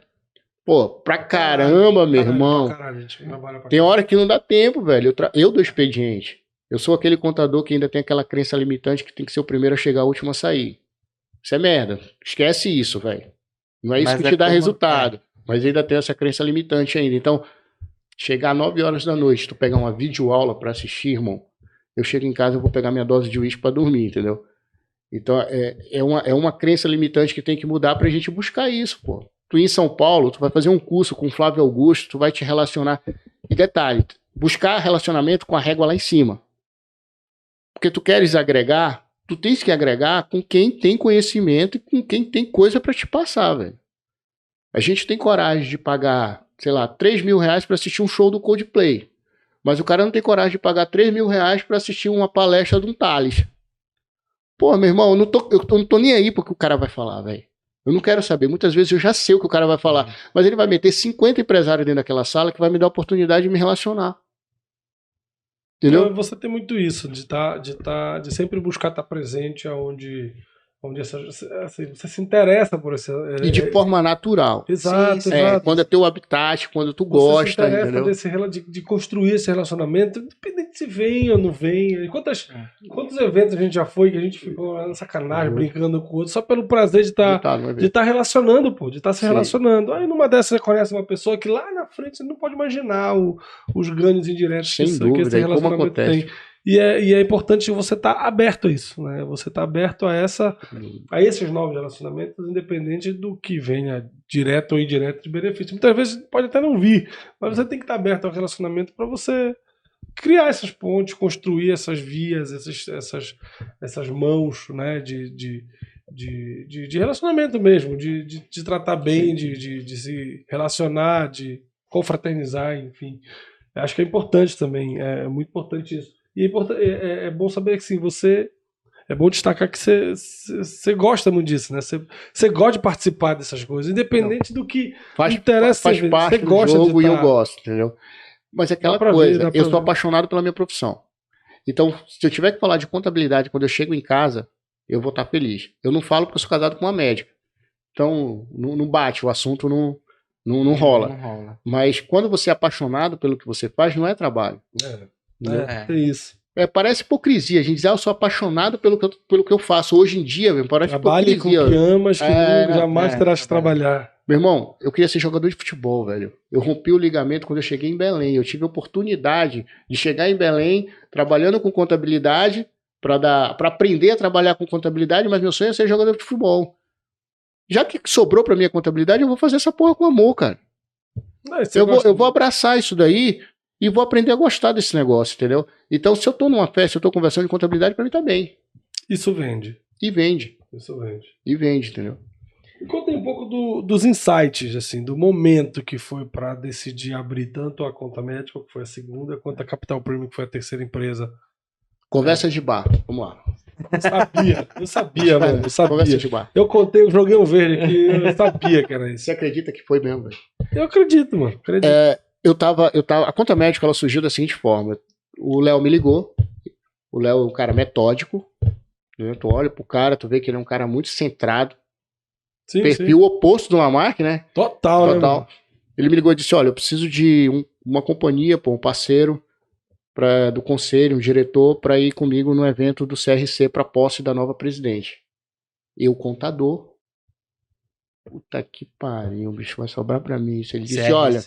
pô, pra caramba, meu irmão. Caralho, a gente trabalha pra Tem caralho. hora que não dá tempo, velho. Eu dou expediente. Eu sou aquele contador que ainda tem aquela crença limitante que tem que ser o primeiro a chegar, o último a sair. Isso é merda. Esquece isso, velho. Não é isso Mas que é te dá como- resultado. Mas ainda tem essa crença limitante ainda. Então, chegar 9 horas da noite, tu pegar uma videoaula pra assistir, irmão, eu chego em casa, eu vou pegar minha dose de uísque pra dormir, entendeu? Então, é uma crença limitante que tem que mudar pra gente buscar isso, pô. Tu ir em São Paulo, tu vai fazer um curso com o Flávio Augusto, tu vai te relacionar. E detalhe, buscar relacionamento com a régua lá em cima. Porque tu queres agregar, tu tens que agregar com quem tem conhecimento e com quem tem coisa pra te passar, velho. A gente tem coragem de pagar, sei lá, 3 mil reais pra assistir um show do Coldplay. Mas o cara não tem coragem de pagar 3 mil reais pra assistir uma palestra de um Thales. Pô, meu irmão, eu não tô nem aí porque o cara vai falar, velho. Eu não quero saber. Muitas vezes eu já sei o que o cara vai falar. Mas ele vai meter 50 empresários dentro daquela sala que vai me dar a oportunidade de me relacionar. Entendeu? Então, você tem muito isso, de sempre buscar estar presente onde você se interessa por esse. E de forma natural. Exato, Sim, sim. exato. Quando é teu habitat, quando tu Você gosta, se interessa entendeu? de construir esse relacionamento, independente se vem ou não vem. Quantos eventos a gente já foi que a gente ficou na sacanagem, brincando com o outro, só pelo prazer de estar relacionando, pô, de estar se Sim. relacionando. Aí numa dessas você conhece uma pessoa que lá na frente você não pode imaginar os ganhos indiretos Sem que dúvida, esse e como relacionamento acontece. tem. E é importante você estar aberto a isso, né? Você estar aberto a esses novos relacionamentos, independente do que venha direto ou indireto de benefício. Muitas vezes pode até não vir, mas você tem que estar aberto ao relacionamento para você criar essas pontes, construir essas vias, essas mãos, né, de relacionamento mesmo, de tratar bem, de se relacionar, de confraternizar, enfim. Acho que é importante também, é muito importante isso. E é bom saber que sim, é bom destacar que você gosta muito disso, né? Você gosta de participar dessas coisas, independente do que interessa. Faz parte do jogo e eu gosto, entendeu? Mas é aquela coisa, eu sou apaixonado pela minha profissão. Então, se eu tiver que falar de contabilidade quando eu chego em casa, eu vou estar feliz. Eu não falo porque eu sou casado com uma médica. Então, não bate, o assunto não rola. Não rola. Mas quando você é apaixonado pelo que você faz, não é trabalho. É isso. Parece hipocrisia. A gente diz, eu sou apaixonado pelo que eu faço. Hoje em dia, parece Trabalhe hipocrisia. com o que amas, que jamais terás que trabalhar. Meu irmão, eu queria ser jogador de futebol, velho. Eu rompi o ligamento quando eu cheguei em Belém. Eu tive a oportunidade de chegar em Belém trabalhando com contabilidade para aprender a trabalhar com contabilidade, mas meu sonho é ser jogador de futebol. Já que sobrou para mim a contabilidade, eu vou fazer essa porra com amor, cara. Eu vou abraçar isso daí e vou aprender a gostar desse negócio, entendeu? Então, se eu tô numa festa, eu tô conversando de contabilidade, para mim tá bem. Isso vende. E vende. Isso vende. E vende, entendeu? E conta um pouco dos insights, assim, do momento que foi para decidir abrir tanto a Conta Médica, que foi a segunda, quanto a Capital Premium, que foi a terceira empresa. Conversa de bar, vamos lá. Eu sabia, mano, eu sabia. Conversa de bar. Eu contei, eu joguei um verde aqui, eu sabia que era isso. Você acredita que foi mesmo, velho? Eu acredito, mano, acredito. A Conta Médica, ela surgiu da seguinte forma. O Léo me ligou, o Léo é um cara metódico, né? Tu olha pro cara, tu vê que ele é um cara muito centrado, Sim, perfil oposto do Lamarck, né? Total. Ele me ligou e disse, olha, eu preciso de uma companhia, pô, um parceiro, do conselho, um diretor, para ir comigo no evento do CRC para posse da nova presidente. Eu, contador. Puta que pariu, bicho, vai sobrar pra mim isso. Ele disse, olha...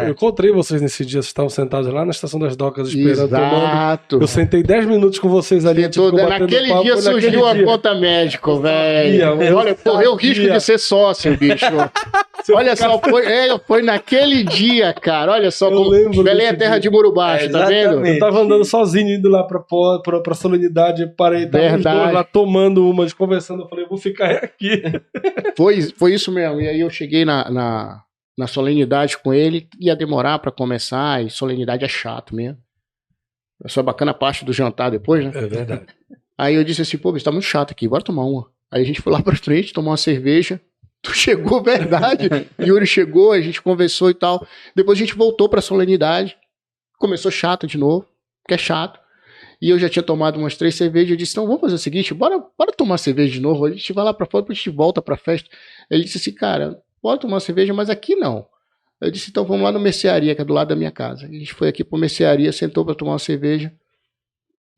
Eu encontrei vocês nesse dia, vocês estavam sentados lá na Estação das Docas esperando, Exato. tomando. Eu sentei 10 minutos com vocês ali. Naquele dia surgiu a conta médico, velho. Olha, correu o risco de ser sócio, bicho. Olha só, foi naquele dia, cara. Olha só, Belém é terra de muro baixo, tá vendo? Eu tava andando sozinho, indo lá pra solenidade, parei, tava os dois lá tomando umas, conversando, eu falei, eu vou ficar aqui. Foi isso mesmo, e aí eu cheguei na solenidade com ele, ia demorar pra começar, e solenidade é chato mesmo. É só bacana a parte do jantar depois, né? É verdade. Aí eu disse assim, pô, bicho, tá muito chato aqui, bora tomar uma. Aí a gente foi lá pra frente, tomar uma cerveja. Tu chegou, verdade. Yuri chegou, a gente conversou e tal. Depois a gente voltou pra solenidade. Começou chato de novo, porque é chato. E eu já tinha tomado umas 3 cervejas. Eu disse, não, vamos fazer o seguinte, bora tomar cerveja de novo. A gente vai lá pra fora, depois a gente volta pra festa. Ele disse assim, cara, bora tomar cerveja, mas aqui não. Eu disse, então vamos lá no Mercearia, que é do lado da minha casa. A gente foi aqui pro Mercearia, sentou pra tomar uma cerveja.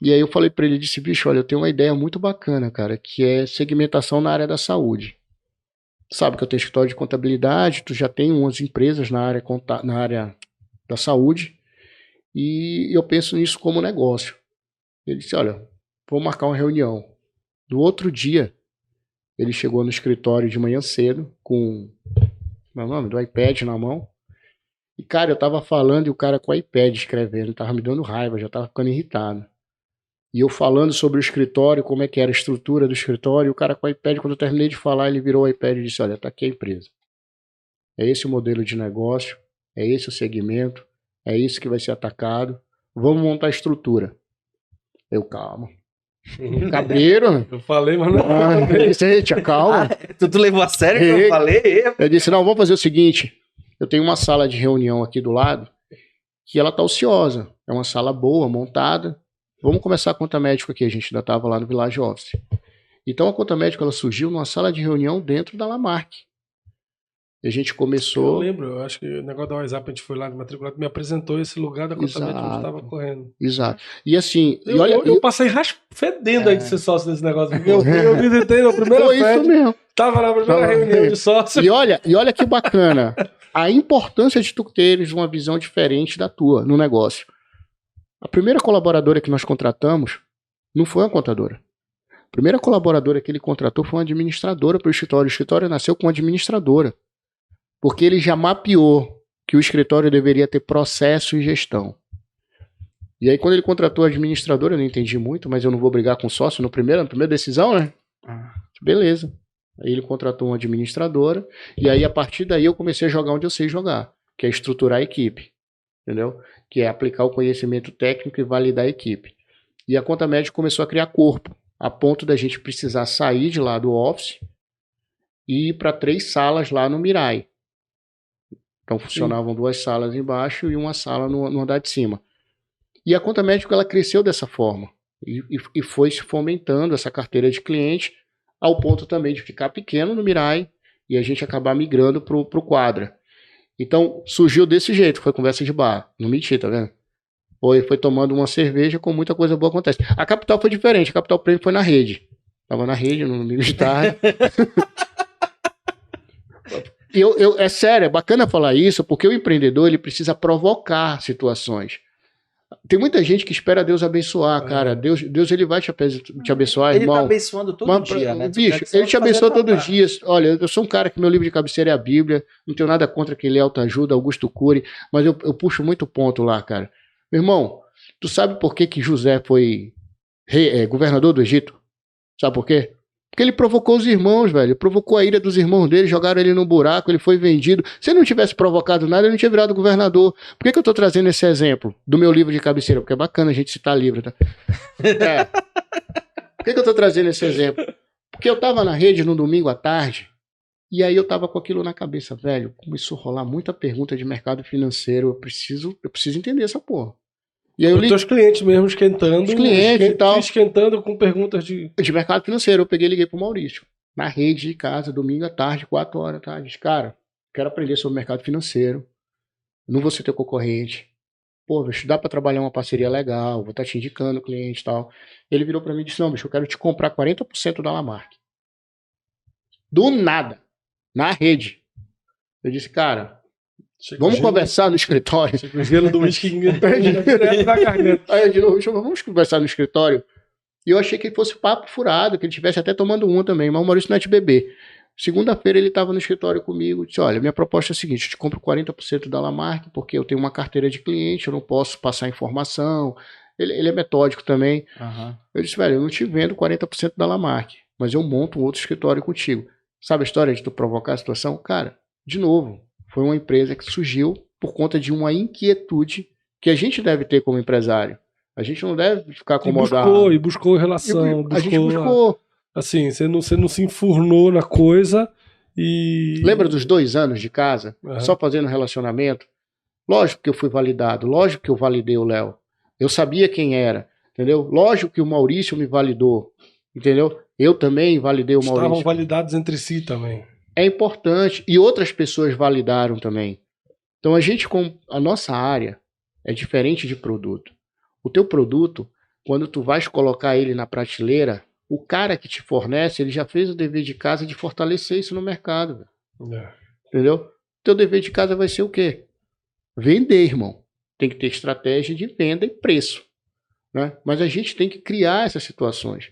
E aí eu falei pra ele, disse, bicho, olha, eu tenho uma ideia muito bacana, cara, que é segmentação na área da saúde. Sabe que eu tenho escritório de contabilidade, tu já tem umas empresas na área da saúde, e eu penso nisso como negócio. Ele disse, olha, vou marcar uma reunião. Do outro dia, ele chegou no escritório de manhã cedo, com meu nome, do iPad na mão, e cara, eu tava falando e o cara com o iPad escrevendo, tava me dando raiva, já tava ficando irritado. E eu falando sobre o escritório, como é que era a estrutura do escritório, e o cara com o iPad, quando eu terminei de falar, ele virou o iPad e disse, olha, tá aqui a empresa. É esse o modelo de negócio, é esse o segmento, é isso que vai ser atacado, vamos montar a estrutura. Eu, calma. Cabreiro. Eu falei, mas não. Gente, calma. Tu levou a sério que eu falei? Eu disse, não, vamos fazer o seguinte, eu tenho uma sala de reunião aqui do lado, que ela tá ociosa, é uma sala boa, montada. Vamos começar a conta médica aqui, a gente ainda estava lá no Village Office. Então a conta médica ela surgiu numa sala de reunião dentro da Lamarck. E a gente começou... Eu lembro, eu acho que o negócio da WhatsApp, a gente foi lá de matriculado, me apresentou esse lugar da conta médica onde estava correndo. Exato. E assim... Eu passei fedendo aí de ser sócio desse negócio. Eu visitei na primeira festa. Isso mesmo. Tava na primeira reunião de sócio. E olha que bacana. A importância de tu teres uma visão diferente da tua no negócio. A primeira colaboradora que nós contratamos não foi uma contadora. A primeira colaboradora que ele contratou foi uma administradora para o escritório. O escritório nasceu com uma administradora. Porque ele já mapeou que o escritório deveria ter processo e gestão. E aí quando ele contratou a administradora, eu não entendi muito, mas eu não vou brigar com o sócio na primeira decisão, né? Beleza. Aí ele contratou uma administradora, e aí a partir daí eu comecei a jogar onde eu sei jogar, que é estruturar a equipe. Entendeu? Que é aplicar o conhecimento técnico e validar a equipe. E a conta médica começou a criar corpo, a ponto da gente precisar sair de lá do office e ir para 3 salas lá no Mirai. Então funcionavam 2 salas embaixo e uma sala no andar de cima. E a conta médica ela cresceu dessa forma e foi se fomentando essa carteira de cliente ao ponto também de ficar pequeno no Mirai e a gente acabar migrando para o Quadra. Então, surgiu desse jeito, foi conversa de bar. Não menti, tá vendo? Foi tomando uma cerveja, com muita coisa boa acontece. A Capital foi diferente, a Capital Prêmio foi na rede. Tava na rede, no domingo de tarde. É sério, é bacana falar isso, porque o empreendedor, ele precisa provocar situações. Tem muita gente que espera Deus abençoar, cara. Deus ele vai te abençoar, ele irmão. Ele tá abençoando todo dia, né? Bicho, ele te abençoa todos os dias. Olha, eu sou um cara que meu livro de cabeceira é a Bíblia. Não tenho nada contra quem lê autoajuda, Augusto Cury. Mas eu puxo muito ponto lá, cara. Meu irmão, tu sabe por que José foi governador do Egito? Sabe por quê? Porque ele provocou os irmãos, velho. Provocou a ira dos irmãos dele, jogaram ele no buraco, ele foi vendido. Se ele não tivesse provocado nada, ele não tinha virado governador. Por que eu tô trazendo esse exemplo do meu livro de cabeceira? Porque é bacana a gente citar livro, tá? Por que eu tô trazendo esse exemplo? Porque eu tava na rede no domingo à tarde, e aí eu tava com aquilo na cabeça, velho. Começou a rolar muita pergunta de mercado financeiro. Eu preciso entender essa porra. E aí Os teus clientes mesmo esquentando. Os clientes e tal. Esquentando com perguntas de mercado financeiro. Eu peguei e liguei pro Maurício. Na rede de casa, domingo à tarde, 4 horas da tarde. Cara, quero aprender sobre mercado financeiro. Não vou ser teu concorrente. pô, bicho, dá pra trabalhar uma parceria legal, vou estar te indicando o cliente e tal. Ele virou pra mim e disse, não, bicho, eu quero te comprar 40% da Lamarck. Do nada. Na rede. Eu disse, cara, vamos conversar no escritório. Chega o gelo do uísque direto na garganta. Aí eu disse, vamos conversar no escritório. E eu achei que ele fosse papo furado, que ele estivesse até tomando uma também, mas o Maurício não é de beber. Segunda-feira ele estava no escritório comigo e disse, olha, minha proposta é a seguinte, eu te compro 40% da Lamarck, porque eu tenho uma carteira de cliente, eu não posso passar informação. Ele é metódico também. Uhum. Eu disse, velho, eu não te vendo 40% da Lamarck, mas eu monto um outro escritório contigo. Sabe a história de tu provocar a situação? Cara, de novo, foi uma empresa que surgiu por conta de uma inquietude que a gente deve ter como empresário. A gente não deve ficar acomodado. E buscou relação. A gente buscou. Assim, você não se enfurnou na coisa e... Lembra dos 2 anos de casa? Uhum. Só fazendo relacionamento? Lógico que eu fui validado. Lógico que eu validei o Léo. Eu sabia quem era. Entendeu? Lógico que o Maurício me validou. Entendeu? Eu também validei o Maurício. Estavam validados entre si também. É importante. E outras pessoas validaram também. Então a nossa área é diferente de produto. O teu produto, quando tu vais colocar ele na prateleira, o cara que te fornece, ele já fez o dever de casa de fortalecer isso no mercado. Entendeu? Teu dever de casa vai ser o quê? Vender, irmão. Tem que ter estratégia de venda e preço. Né? Mas a gente tem que criar essas situações.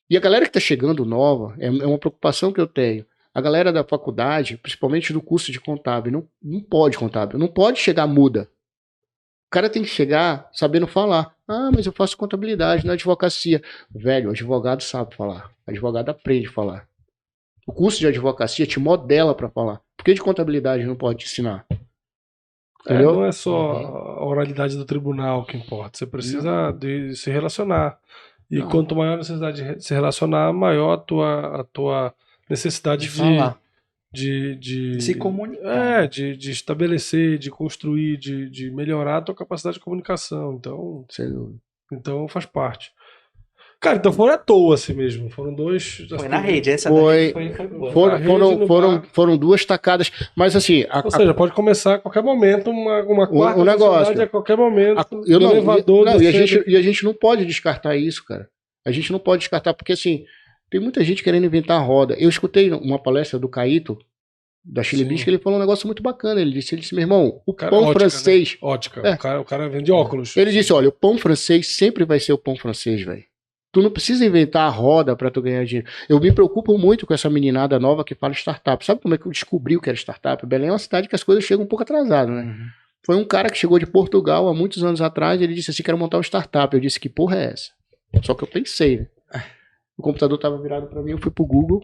E a galera que está chegando nova, é uma preocupação que eu tenho. A galera da faculdade, principalmente do curso de contábil, não pode contábil, não pode chegar muda. O cara tem que chegar sabendo falar. Ah, mas eu faço contabilidade na advocacia. Velho, o advogado sabe falar. O advogado aprende a falar. O curso de advocacia te modela para falar. Por que de contabilidade não pode te ensinar? Entendeu? Não é só a oralidade do tribunal que importa. Você precisa de se relacionar. E quanto maior a necessidade de se relacionar, maior a tua necessidade de falar. De se comunicar. De estabelecer, de construir, de melhorar a tua capacidade de comunicação. Então faz parte. Cara, então foram à toa assim mesmo. Foram 2. Foi na rede, essa foi boa. Foram 2 tacadas. Mas assim. Ou seja, pode começar a qualquer momento, uma quarta um negócio. A qualquer momento. E a gente não pode descartar isso, cara. A gente não pode descartar, porque assim. Tem muita gente querendo inventar a roda. Eu escutei uma palestra do Caíto, da Chile Beach, que ele falou um negócio muito bacana. Ele disse, meu irmão, o pão francês... Né? Ótica. O cara vende óculos. Ele disse, olha, o pão francês sempre vai ser o pão francês, velho. Tu não precisa inventar a roda pra tu ganhar dinheiro. Eu me preocupo muito com essa meninada nova que fala startup. Sabe como é que eu descobri o que era startup? Belém é uma cidade que as coisas chegam um pouco atrasadas, né? Uhum. Foi um cara que chegou de Portugal há muitos anos atrás, ele disse assim, quero montar uma startup. Eu disse, que porra é essa? Só que eu pensei, né? O computador tava virado pra mim, eu fui pro Google.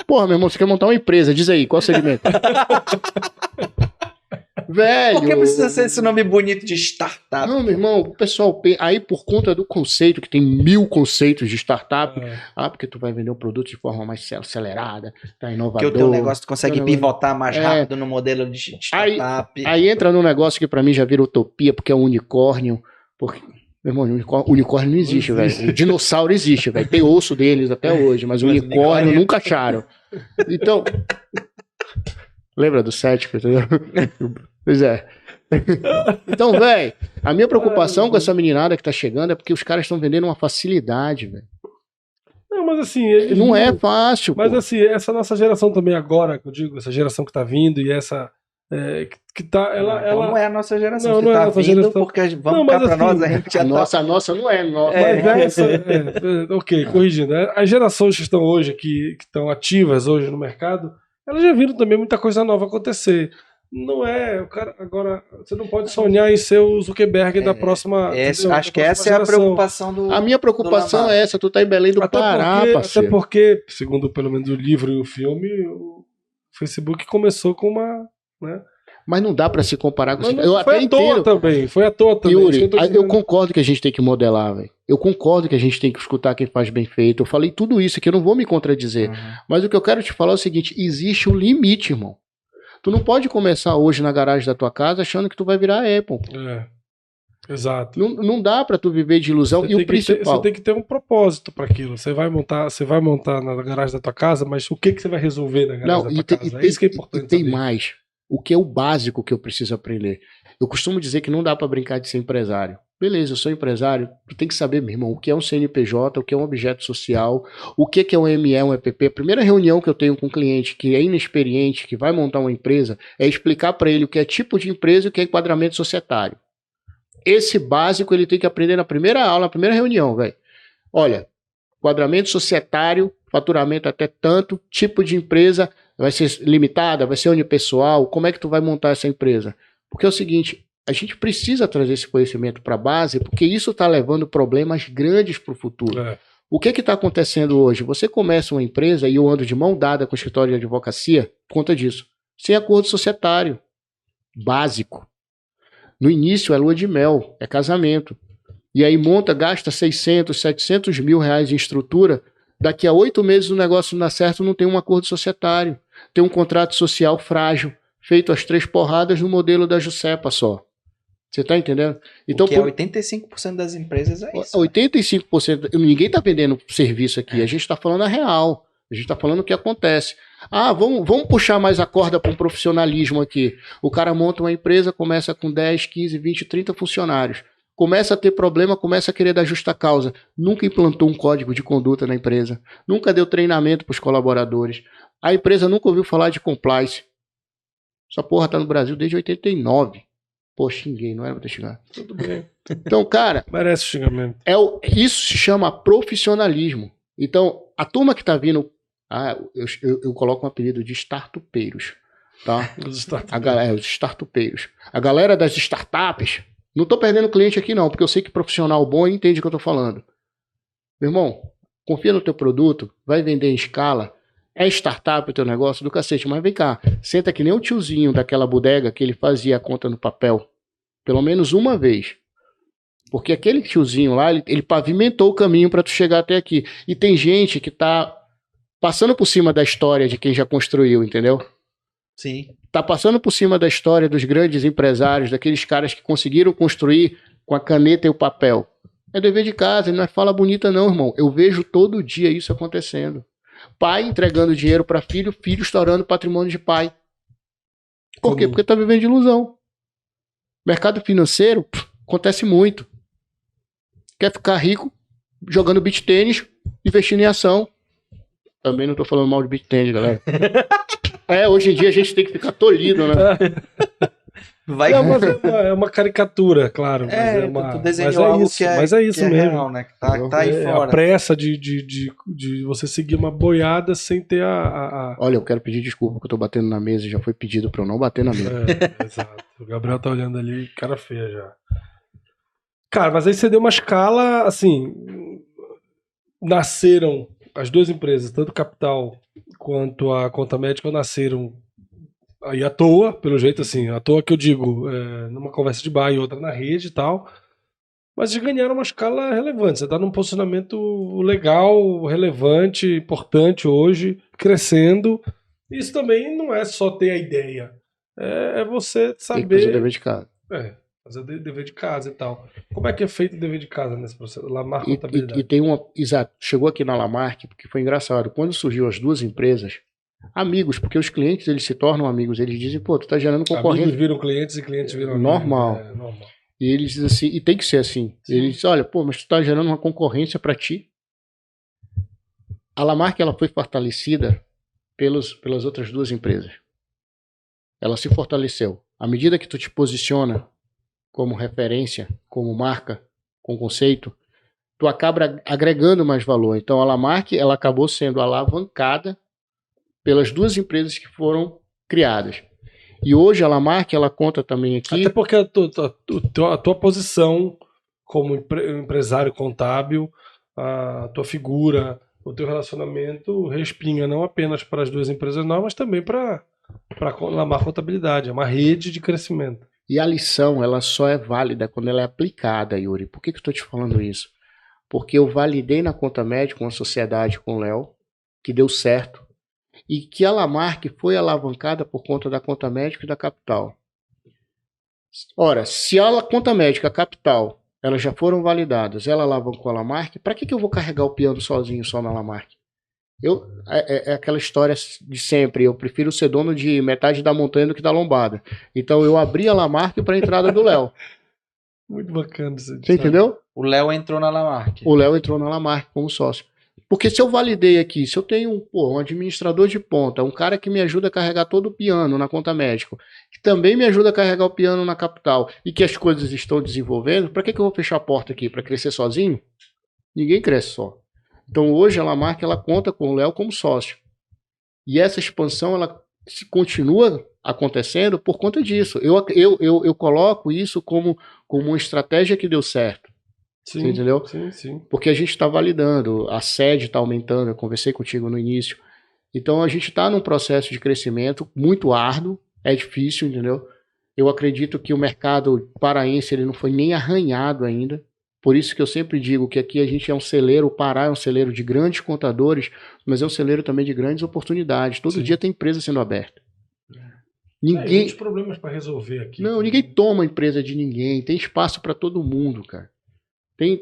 Porra, meu irmão, você quer montar uma empresa? Diz aí, qual o segmento? Velho... Por que precisa ser esse nome bonito de startup? Não, meu irmão, o pessoal... Aí, por conta do conceito, que tem 1000 conceitos de startup, porque tu vai vender um produto de forma mais acelerada, tá inovador... Porque o teu negócio tu consegue pivotar mais rápido no modelo de startup. Aí entra num negócio que pra mim já vira utopia, porque é um unicórnio, porque... Meu irmão, unicórnio não existe, velho. O dinossauro existe, velho. Tem osso deles até hoje, mas o unicórnio nunca acharam. Então. Lembra do cético, entendeu? Pois é. Então, velho, a minha preocupação com essa meninada que tá chegando é porque os caras estão vendendo uma facilidade, velho. Não, mas assim. Não é fácil. Mas assim, essa nossa geração também agora, que eu digo, essa geração que tá vindo e essa. Que tá, ela não é a nossa geração, não, que tá é vindo, geração. Porque vamos cá pra nós, a gente já a nossa não é nossa. Mas ok, corrigindo. As gerações que estão hoje, que estão ativas hoje no mercado, elas já viram também muita coisa nova acontecer. Não é, o cara, agora, você não pode sonhar em ser o Zuckerberg da próxima. Acho que essa geração. É a preocupação do. A minha preocupação é essa, tu tá em Belém do Pará, parceiro. Até porque, segundo pelo menos o livro e o filme, o Facebook começou com uma. Né? Mas não dá pra se comparar com... Foi à toa também. Yuri, eu concordo que a gente tem que modelar, velho. Eu concordo que a gente tem que escutar quem faz bem feito. Eu falei tudo isso aqui, eu não vou me contradizer. Mas o que eu quero te falar é o seguinte, existe um limite, irmão. Tu não pode começar hoje na garagem da tua casa achando que tu vai virar a Apple. Exato. Não dá pra tu viver de ilusão. E o principal... Você tem que ter um propósito para aquilo. Você vai montar na garagem da tua casa, mas o que você vai resolver na garagem da tua casa? É isso que é importante. E tem mais. O que é o básico que eu preciso aprender? Eu costumo dizer que não dá para brincar de ser empresário. Beleza, eu sou empresário, tu tem que saber, meu irmão, o que é um CNPJ, o que é um objeto social, o que é um ME, um EPP. A primeira reunião que eu tenho com um cliente que é inexperiente, que vai montar uma empresa, é explicar para ele o que é tipo de empresa e o que é enquadramento societário. Esse básico ele tem que aprender na primeira aula, na primeira reunião, velho. Olha, enquadramento societário, faturamento até tanto, tipo de empresa, vai ser limitada, vai ser unipessoal, como é que tu vai montar essa empresa? Porque é o seguinte, a gente precisa trazer esse conhecimento para a base, porque isso está levando problemas grandes para o futuro. O que está acontecendo hoje? Você começa uma empresa, e eu ando de mão dada com o escritório de advocacia, por conta disso, sem acordo societário, básico. No início é lua de mel, é casamento. E aí monta, gasta 600, 700 mil reais em estrutura, daqui a 8 meses o negócio não dá certo, não tem um acordo societário. Tem um contrato social frágil, feito às 3 porradas no modelo da Jusepa só. Você tá entendendo? Então, o que é 85% das empresas é isso. 85%, ninguém está vendendo serviço aqui, a gente está falando a real, a gente está falando o que acontece. Ah, vamos puxar mais a corda para um profissionalismo aqui. O cara monta uma empresa, começa com 10, 15, 20, 30 funcionários. Começa a ter problema, começa a querer dar justa causa. Nunca implantou um código de conduta na empresa. Nunca deu treinamento para os colaboradores. A empresa nunca ouviu falar de compliance. Essa porra tá no Brasil desde 89. Pô, xinguei, não era pra ter xingado. Tudo bem. Então, cara... Merece xingamento. Isso se chama profissionalismo. Então, a turma que tá vindo... eu coloco um apelido de startupeiros. Tá? Os startupeiros. A galera das startups... Não tô perdendo cliente aqui não, porque eu sei que profissional bom entende o que eu tô falando. Meu irmão, confia no teu produto, vai vender em escala, é startup o teu negócio do cacete, mas vem cá, senta que nem o tiozinho daquela bodega que ele fazia a conta no papel, pelo menos uma vez. Porque aquele tiozinho lá, ele pavimentou o caminho para tu chegar até aqui. E tem gente que tá passando por cima da história de quem já construiu, entendeu? Sim. Tá passando por cima da história dos grandes empresários, daqueles caras que conseguiram construir com a caneta e o papel. É dever de casa, não é fala bonita não, irmão. Eu vejo todo dia isso acontecendo. Pai entregando dinheiro para filho, filho estourando patrimônio de pai. Por quê? Porque tá vivendo de ilusão. Mercado financeiro, acontece muito. Quer ficar rico jogando beach tênis, investindo em ação. Também não tô falando mal de beach tênis, galera. Hoje em dia a gente tem que ficar tolhido, né? É uma caricatura, claro. Tu desenhou algo que é isso mesmo. Real, né? Que tá aí fora. A pressa de você seguir uma boiada sem ter Olha, eu quero pedir desculpa que eu tô batendo na mesa e já foi pedido pra eu não bater na mesa. Exato. O Gabriel tá olhando ali, cara feia já. Cara, mas aí você deu uma escala, assim, nasceram as duas empresas, tanto Capital quanto a Conta Médica, nasceram aí à toa, pelo jeito, assim, à toa que eu digo, numa conversa de bar e outra na rede e tal, mas eles ganharam uma escala relevante, você tá num posicionamento legal, relevante, importante hoje, crescendo. Isso também não é só ter a ideia, é você saber... Tem que fazer o dever de casa. Fazer o dever de casa e tal. Como é que é feito o dever de casa nesse processo? Lamarck Contabilidade. E tem uma... Exato. Chegou aqui na Lamarck, porque foi engraçado. Quando surgiu as duas empresas, amigos, porque os clientes eles se tornam amigos. Eles dizem, pô, tu tá gerando concorrente. Amigos viram clientes e clientes viram amigos. Normal. Normal. E eles dizem assim, e tem que ser assim. Sim. Eles dizem, olha, pô, mas tu tá gerando uma concorrência para ti. A Lamarck, ela foi fortalecida pelas outras duas empresas. Ela se fortaleceu. À medida que tu te posiciona como referência, como marca, com conceito, tu acaba agregando mais valor. Então a Lamarck, ela acabou sendo alavancada pelas duas empresas que foram criadas. E hoje a Lamarck, ela conta também aqui... Até porque a tua posição como empresário contábil, a tua figura, o teu relacionamento respinga não apenas para as duas empresas novas, mas também para a Lamarck Contabilidade. É uma rede de crescimento. E a lição, ela só é válida quando ela é aplicada, Yuri. Por que eu estou te falando isso? Porque eu validei na Conta Médica uma sociedade com o Léo, que deu certo, e que a Lamarck foi alavancada por conta da Conta Médica e da Capital. Ora, se a Conta Médica e a Capital, elas já foram validadas, ela alavancou a Lamarck, para que eu vou carregar o piano sozinho só na Lamarck? É aquela história de sempre. Eu prefiro ser dono de metade da montanha do que da lombada. Então eu abri a Lamarck para a entrada do Léo. Muito bacana isso. Você entendeu? O Léo entrou na Lamarck. O Léo entrou na Lamarck como sócio. Porque se eu validei aqui, se eu tenho um administrador de ponta, um cara que me ajuda a carregar todo o piano na conta médico, que também me ajuda a carregar o piano na capital, e que as coisas estão desenvolvendo, para que eu vou fechar a porta aqui? Para crescer sozinho? Ninguém cresce só. Então hoje a Lamarck ela conta com o Léo como sócio. E essa expansão ela continua acontecendo por conta disso. Eu coloco isso como uma estratégia que deu certo. Sim, Você entendeu? Sim. Porque a gente está validando, a sede está aumentando, eu conversei contigo no início. Então a gente está num processo de crescimento muito árduo, é difícil, entendeu? Eu acredito que o mercado paraense ele não foi nem arranhado ainda. Por isso que eu sempre digo que aqui a gente é um celeiro, o Pará é um celeiro de grandes contadores, mas é um celeiro também de grandes oportunidades. Todo dia tem empresa sendo aberta. Tem muitos problemas para resolver aqui. Não, ninguém toma empresa de ninguém. Tem espaço para todo mundo, cara.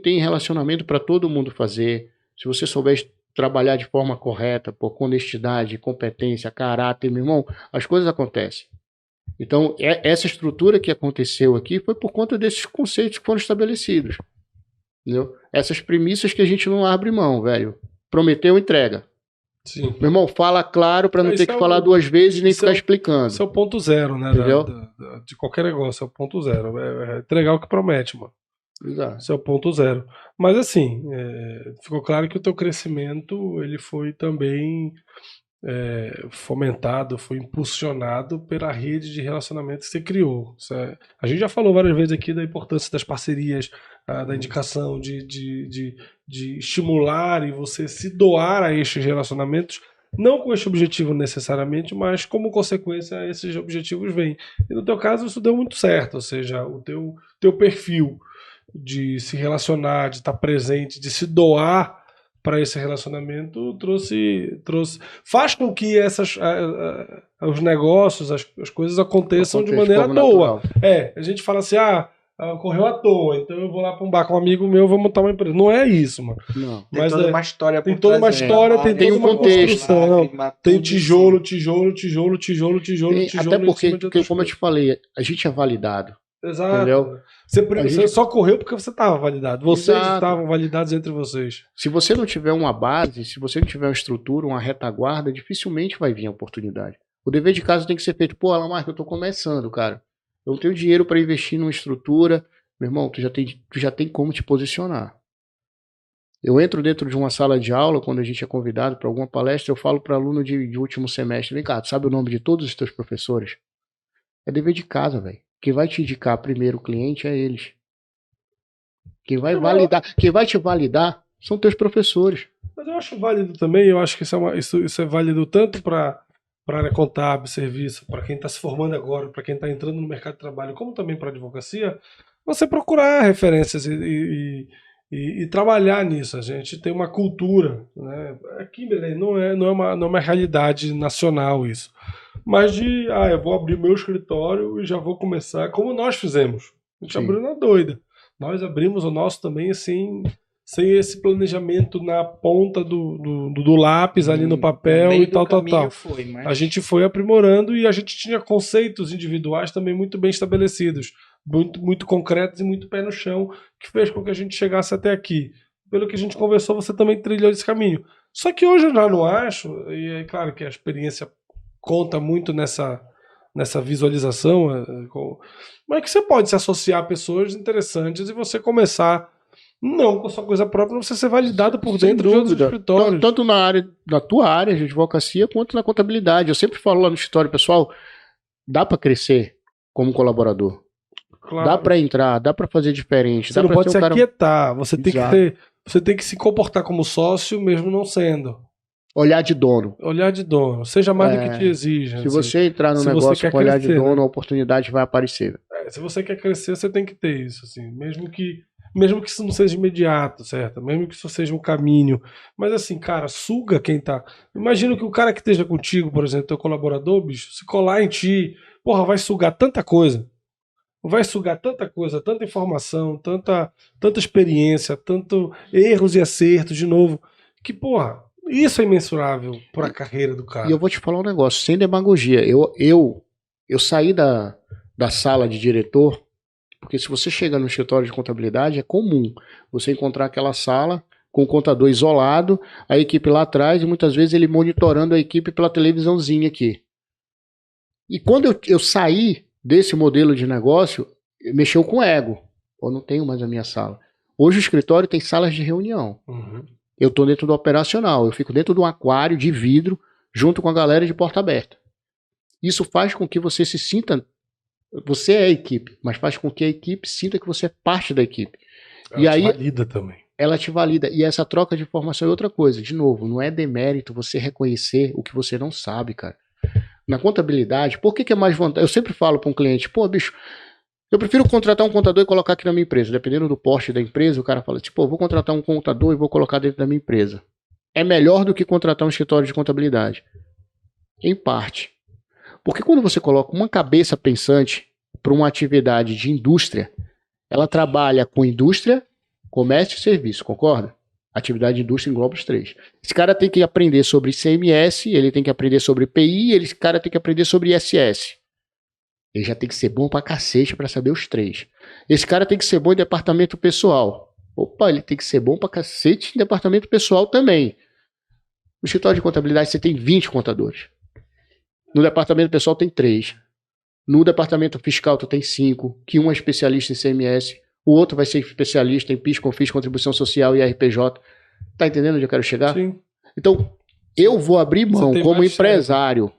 Tem relacionamento para todo mundo fazer. Se você souber trabalhar de forma correta, com honestidade, competência, caráter, meu irmão, as coisas acontecem. Então, essa estrutura que aconteceu aqui foi por conta desses conceitos que foram estabelecidos. Entendeu? Essas premissas que a gente não abre mão, velho. Prometeu, entrega. Sim. Meu irmão, fala claro para não ter que falar duas vezes e nem ficar explicando. Esse é o ponto zero, né? De qualquer negócio, é o ponto zero. É entregar o que promete, mano. Exato. Esse é o ponto zero. Mas assim, ficou claro que o teu crescimento ele foi também fomentado, foi impulsionado pela rede de relacionamento que você criou. A gente já falou várias vezes aqui da importância das parcerias, da indicação de estimular e você se doar a estes relacionamentos, não com este objetivo necessariamente, mas como consequência esses objetivos vêm. E no teu caso isso deu muito certo, ou seja, o teu perfil de se relacionar, de estar presente, de se doar para esse relacionamento faz com que os negócios, as coisas aconteçam de maneira à toa. A gente fala assim, ocorreu à toa, então eu vou lá para um bar com um amigo meu, vou montar uma empresa. Não é isso, mano. Não. Tem toda uma história. Tem toda uma história, tem um contexto. Tem tijolo. Até porque, como eu te falei, a gente é validado. Exato. Entendeu? Você só correu porque você estava validado. Vocês estavam validados entre vocês. Se você não tiver uma base, se você não tiver uma estrutura, uma retaguarda, dificilmente vai vir a oportunidade. O dever de casa tem que ser feito. Pô, Lamarck, eu tô começando, cara. Eu não tenho dinheiro para investir numa estrutura. Meu irmão, tu já tem como te posicionar. Eu entro dentro de uma sala de aula, quando a gente é convidado para alguma palestra, eu falo para aluno de último semestre, vem cá, tu sabe o nome de todos os teus professores? É dever de casa, velho. Quem vai te indicar primeiro o cliente é eles. Quem vai te validar são teus professores. Mas eu acho válido também, eu acho que isso é válido tanto para a área contábil, serviço, para quem está se formando agora, para quem está entrando no mercado de trabalho, como também para a advocacia, você procurar referências e trabalhar nisso. A gente tem uma cultura, né? Aqui em Belém não é uma realidade nacional isso. Mas eu vou abrir meu escritório e já vou começar, como nós fizemos. A gente abriu na doida. Nós abrimos o nosso também sem esse planejamento na ponta do lápis ali no papel e tal. A gente foi aprimorando e a gente tinha conceitos individuais também muito bem estabelecidos, muito concretos e muito pé no chão, que fez com que a gente chegasse até aqui. Pelo que a gente conversou, você também trilhou esse caminho. Só que hoje eu já não acho, e é claro que a experiência conta muito nessa visualização, mas que você pode se associar a pessoas interessantes e você começar, não com a sua coisa própria, você ser validado por dentro de outros escritórios. Tanto na tua área de advocacia, quanto na contabilidade. Eu sempre falo lá no escritório, pessoal, dá para crescer como colaborador. Claro. Dá para entrar, dá para fazer diferente. Você não pode se aquietar, você tem que se comportar como sócio mesmo não sendo. Olhar de dono. Seja mais do que te exija. Se você entrar no negócio com olhar de dono, a oportunidade vai aparecer. Se você quer crescer, você tem que ter isso, assim. Mesmo que isso não seja imediato, certo? Mesmo que isso seja um caminho. Mas assim, cara, suga quem tá. Imagina que o cara que esteja contigo, por exemplo, teu colaborador, bicho, se colar em ti, porra, vai sugar tanta coisa. Vai sugar tanta coisa, tanta informação, tanta experiência, tanto erros e acertos, de novo, que, porra, Isso é imensurável para a carreira do cara. E eu vou te falar um negócio, sem demagogia. Eu saí da sala de diretor, porque se você chega no escritório de contabilidade, é comum você encontrar aquela sala com o contador isolado, a equipe lá atrás, e muitas vezes ele monitorando a equipe pela televisãozinha aqui. E quando eu saí desse modelo de negócio, mexeu com o ego. Eu não tenho mais a minha sala. Hoje o escritório tem salas de reunião. Uhum. Eu estou dentro do operacional, eu fico dentro de um aquário de vidro, junto com a galera de porta aberta. Isso faz com que você se sinta... Você é a equipe, mas faz com que a equipe sinta que você é parte da equipe. Ela E te aí, valida também. ela te valida. E essa troca de informação é outra coisa. De novo, não é demérito você reconhecer o que você não sabe, cara. Na contabilidade, por que é mais vantagem? Eu sempre falo para um cliente, pô, bicho, eu prefiro contratar um contador e colocar aqui na minha empresa. Dependendo do porte da empresa, o cara fala, tipo, eu vou contratar um contador e vou colocar dentro da minha empresa. É melhor do que contratar um escritório de contabilidade. Em parte. Porque quando você coloca uma cabeça pensante para uma atividade de indústria, ela trabalha com indústria, comércio e serviço, concorda? Atividade de indústria engloba os três. Esse cara tem que aprender sobre ICMS, ele tem que aprender sobre PI, esse cara tem que aprender sobre ISS. Ele já tem que ser bom pra cacete pra saber os três. Esse cara tem que ser bom em departamento pessoal. Opa, ele tem que ser bom pra cacete em departamento pessoal também. No escritório de contabilidade você tem 20 contadores. No departamento pessoal tem 3. No departamento fiscal tu tem 5, que um é especialista em ICMS, o outro vai ser especialista em PIS, COFINS, contribuição social e RPJ. Tá entendendo onde eu quero chegar? Sim. Então, eu vou abrir mão como mais empresário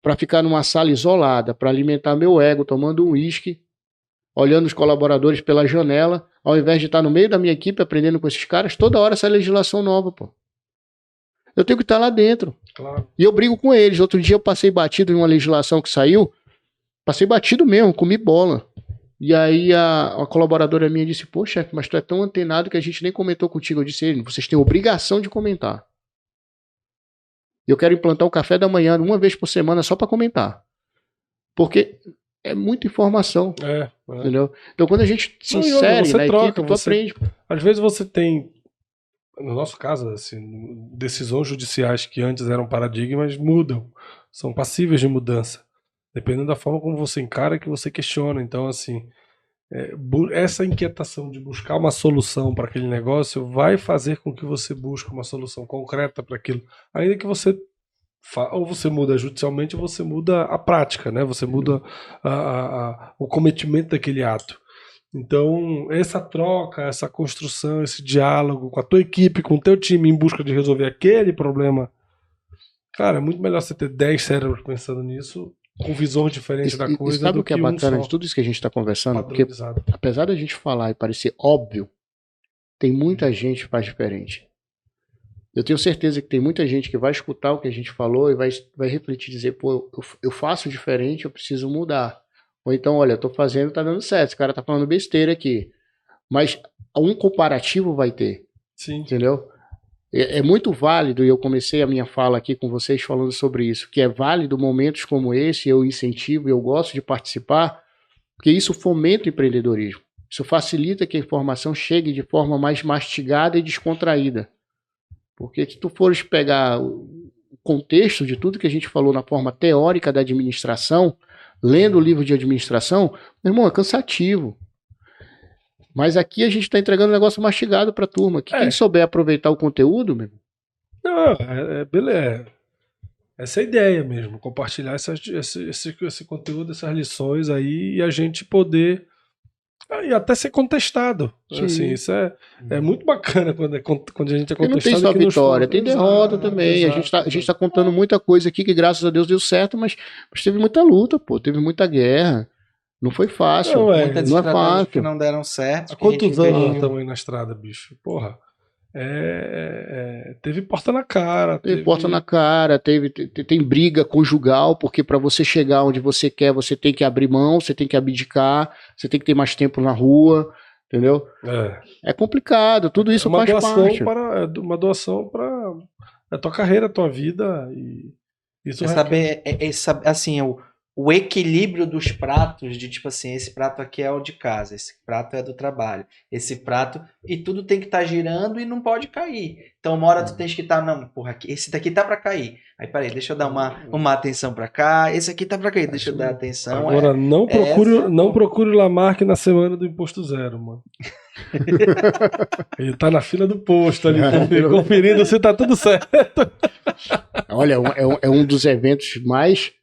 para ficar numa sala isolada, para alimentar meu ego, tomando um uísque, olhando os colaboradores pela janela, ao invés de estar no meio da minha equipe aprendendo com esses caras, toda hora sai legislação nova, pô. Eu tenho que estar lá dentro. Claro. E eu brigo com eles. Outro dia eu passei batido em uma legislação que saiu, passei batido mesmo, comi bola. E aí a colaboradora minha disse, pô, chefe, mas tu é tão antenado que a gente nem comentou contigo. Eu disse, vocês têm obrigação de comentar. Eu quero implantar o café da manhã uma vez por semana só para comentar. Porque é muita informação. Entendeu? Então quando a gente se insere na equipe, tu aprende. Às vezes você tem, no nosso caso, assim, decisões judiciais que antes eram paradigmas mudam. São passíveis de mudança. Dependendo da forma como você encara, que você questiona. Então, assim, essa inquietação de buscar uma solução para aquele negócio vai fazer com que você busque uma solução concreta para aquilo. Ainda que você ou você muda judicialmente ou você muda a prática, né? Você muda o cometimento daquele ato. Então, essa troca, essa construção, esse diálogo com a tua equipe, com o teu time em busca de resolver aquele problema, cara, é muito melhor você ter 10 cérebros pensando nisso, com visões diferentes da coisa. E sabe o que é bacana de tudo isso que a gente está conversando? Porque apesar da gente falar e parecer óbvio, tem muita gente que faz diferente. Eu tenho certeza que tem muita gente que vai escutar o que a gente falou e vai refletir e dizer, pô, eu faço diferente, eu preciso mudar. Ou então, olha, eu tô fazendo, tá dando certo, esse cara tá falando besteira aqui. Mas um comparativo vai ter. Sim. Entendeu? É muito válido, e eu comecei a minha fala aqui com vocês falando sobre isso, que é válido momentos como esse, eu incentivo, eu gosto de participar, porque isso fomenta o empreendedorismo. Isso facilita que a informação chegue de forma mais mastigada e descontraída. Porque se tu fores pegar o contexto de tudo que a gente falou na forma teórica da administração, lendo o livro de administração, meu irmão, é cansativo. Mas aqui a gente está entregando um negócio mastigado para a turma. Que quem souber aproveitar o conteúdo, meu irmão. Não, beleza. Essa é a ideia mesmo, compartilhar esse conteúdo, essas lições aí e a gente poder e até ser contestado. Assim, isso é muito bacana quando a gente é contestado. Não tem só vitória, tem derrota também. Exato, a gente tá contando muita coisa aqui que graças a Deus deu certo, mas teve muita luta, pô, teve muita guerra. Não foi fácil. Não é fácil. Que não deram certo. Há quantos anos nós estamos aí na estrada, bicho? Porra. Teve porta na cara. Teve porta na cara, tem briga conjugal, porque para você chegar onde você quer, você tem que abrir mão, você tem que abdicar, você tem que ter mais tempo na rua, entendeu? É complicado, tudo isso faz parte. Uma doação para a tua carreira, a tua vida. E isso saber, assim, o equilíbrio dos pratos, de tipo assim, esse prato aqui é o de casa, esse prato é do trabalho, esse prato, e tudo tem que estar girando e não pode cair. Então uma hora tu tens que estar, não, porra, esse daqui tá pra cair. Aí peraí, deixa eu dar uma atenção pra cá, esse aqui tá pra cair, deixa eu dar atenção. Agora, não essa, procure o Lamarck na semana do Imposto Zero, mano. Ele tá na fila do posto ali, conferindo se tá tudo certo. Olha, é um dos eventos mais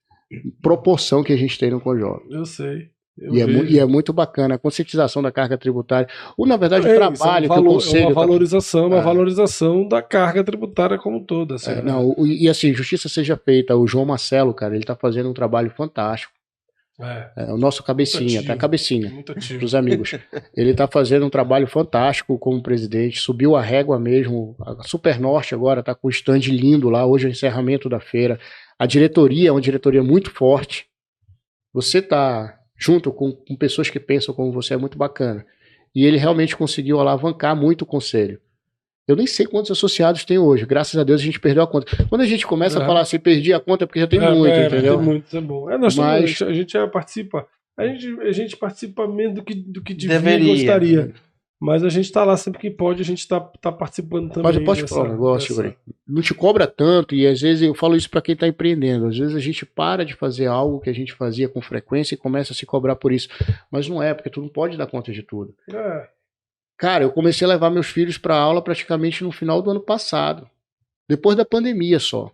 proporção que a gente tem no Conjove. Eu sei. E é muito bacana a conscientização da carga tributária. Ou, na verdade, o trabalho que o Conselho... É uma valorização da carga tributária como um todo. Assim, e assim, justiça seja feita. O João Marcelo, cara, ele tá fazendo um trabalho fantástico. O nosso cabecinha, tá cabecinha pros amigos. Ele tá fazendo um trabalho fantástico como presidente, subiu a régua mesmo. A Supernorte agora tá com o stand lindo lá. Hoje é o encerramento da feira. A diretoria é uma diretoria muito forte. Você tá junto com pessoas que pensam como você, é muito bacana. E ele realmente conseguiu alavancar muito o conselho. Eu nem sei quantos associados tem hoje. Graças a Deus a gente perdeu a conta. Quando a gente começa a falar assim, perdi a conta, é porque já tem muito, entendeu? Tem muito, é bom. A gente já participa. A gente participa menos do que devia e gostaria. Mas a gente tá lá sempre que pode, a gente tá participando também. Mas eu posso te falar um negócio, Igor? Não te cobra tanto, e às vezes eu falo isso para quem tá empreendendo. Às vezes a gente para de fazer algo que a gente fazia com frequência e começa a se cobrar por isso. Mas não é, porque tu não pode dar conta de tudo. Cara, eu comecei a levar meus filhos para aula praticamente no final do ano passado. Depois da pandemia só.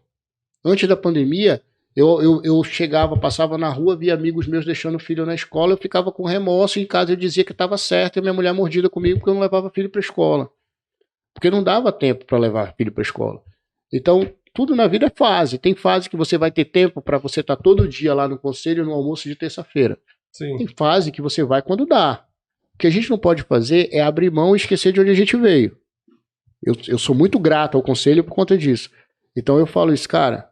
Antes da pandemia, eu chegava, passava na rua, via amigos meus deixando o filho na escola, eu ficava com remorso, e em casa eu dizia que estava certo, e minha mulher mordida comigo porque eu não levava filho para a escola. Porque não dava tempo para levar filho para a escola. Então, tudo na vida é fase. Tem fase que você vai ter tempo para você estar todo dia lá no conselho, no almoço de terça-feira. Tem fase que você vai quando dá. O que a gente não pode fazer é abrir mão e esquecer de onde a gente veio. Eu sou muito grato ao conselho por conta disso. Então eu falo isso, cara,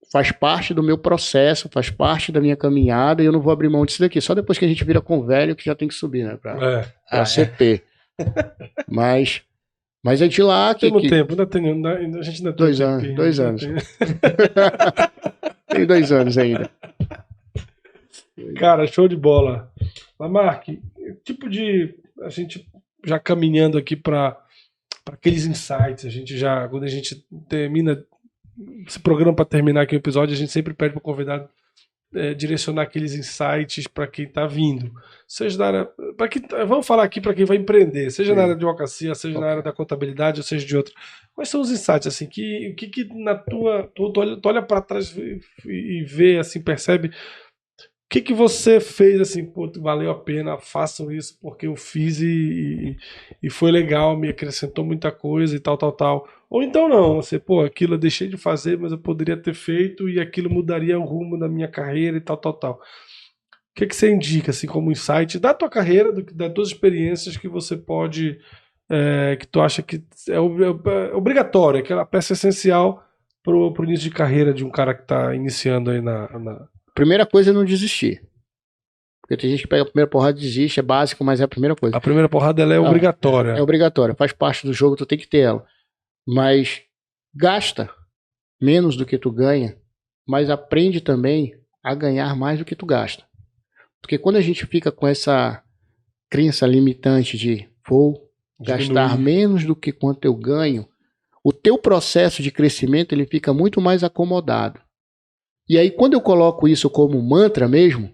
faz parte do meu processo, faz parte da minha caminhada, e eu não vou abrir mão disso daqui. Só depois que a gente vira convélio que já tem que subir, né? Pra CP. Mas é de lá que... Temos tempo, a gente ainda tem 2 anos. 2 anos. Tem 2 anos ainda. Cara, show de bola. Lamarck, tipo de... A gente já caminhando aqui para aqueles insights, quando a gente termina esse programa, para terminar aqui o episódio, a gente sempre pede para o convidado direcionar aqueles insights para quem está vindo. Seja na área... vamos falar aqui para quem vai empreender, seja na área de advocacia, seja na área da contabilidade, ou seja de outra. Quais são os insights, assim, que na tua... Tu olha para trás e vê, assim, percebe... O que você fez assim, pô, valeu a pena, façam isso porque eu fiz e foi legal, me acrescentou muita coisa e tal. Ou então não, você, pô, aquilo eu deixei de fazer, mas eu poderia ter feito e aquilo mudaria o rumo da minha carreira e tal. O que você indica, assim, como insight da tua carreira, das tuas experiências que você pode, que tu acha que é obrigatório, aquela peça essencial pro início de carreira de um cara que está iniciando aí na... Primeira coisa é não desistir. Porque tem gente que pega a primeira porrada e desiste, é básico, mas é a primeira coisa. A primeira porrada ela é obrigatória. É obrigatória, faz parte do jogo, tu tem que ter ela. Mas gasta menos do que tu ganha, mas aprende também a ganhar mais do que tu gasta. Porque quando a gente fica com essa crença limitante de vou gastar menos do que quanto eu ganho, o teu processo de crescimento ele fica muito mais acomodado. E aí, quando eu coloco isso como mantra mesmo,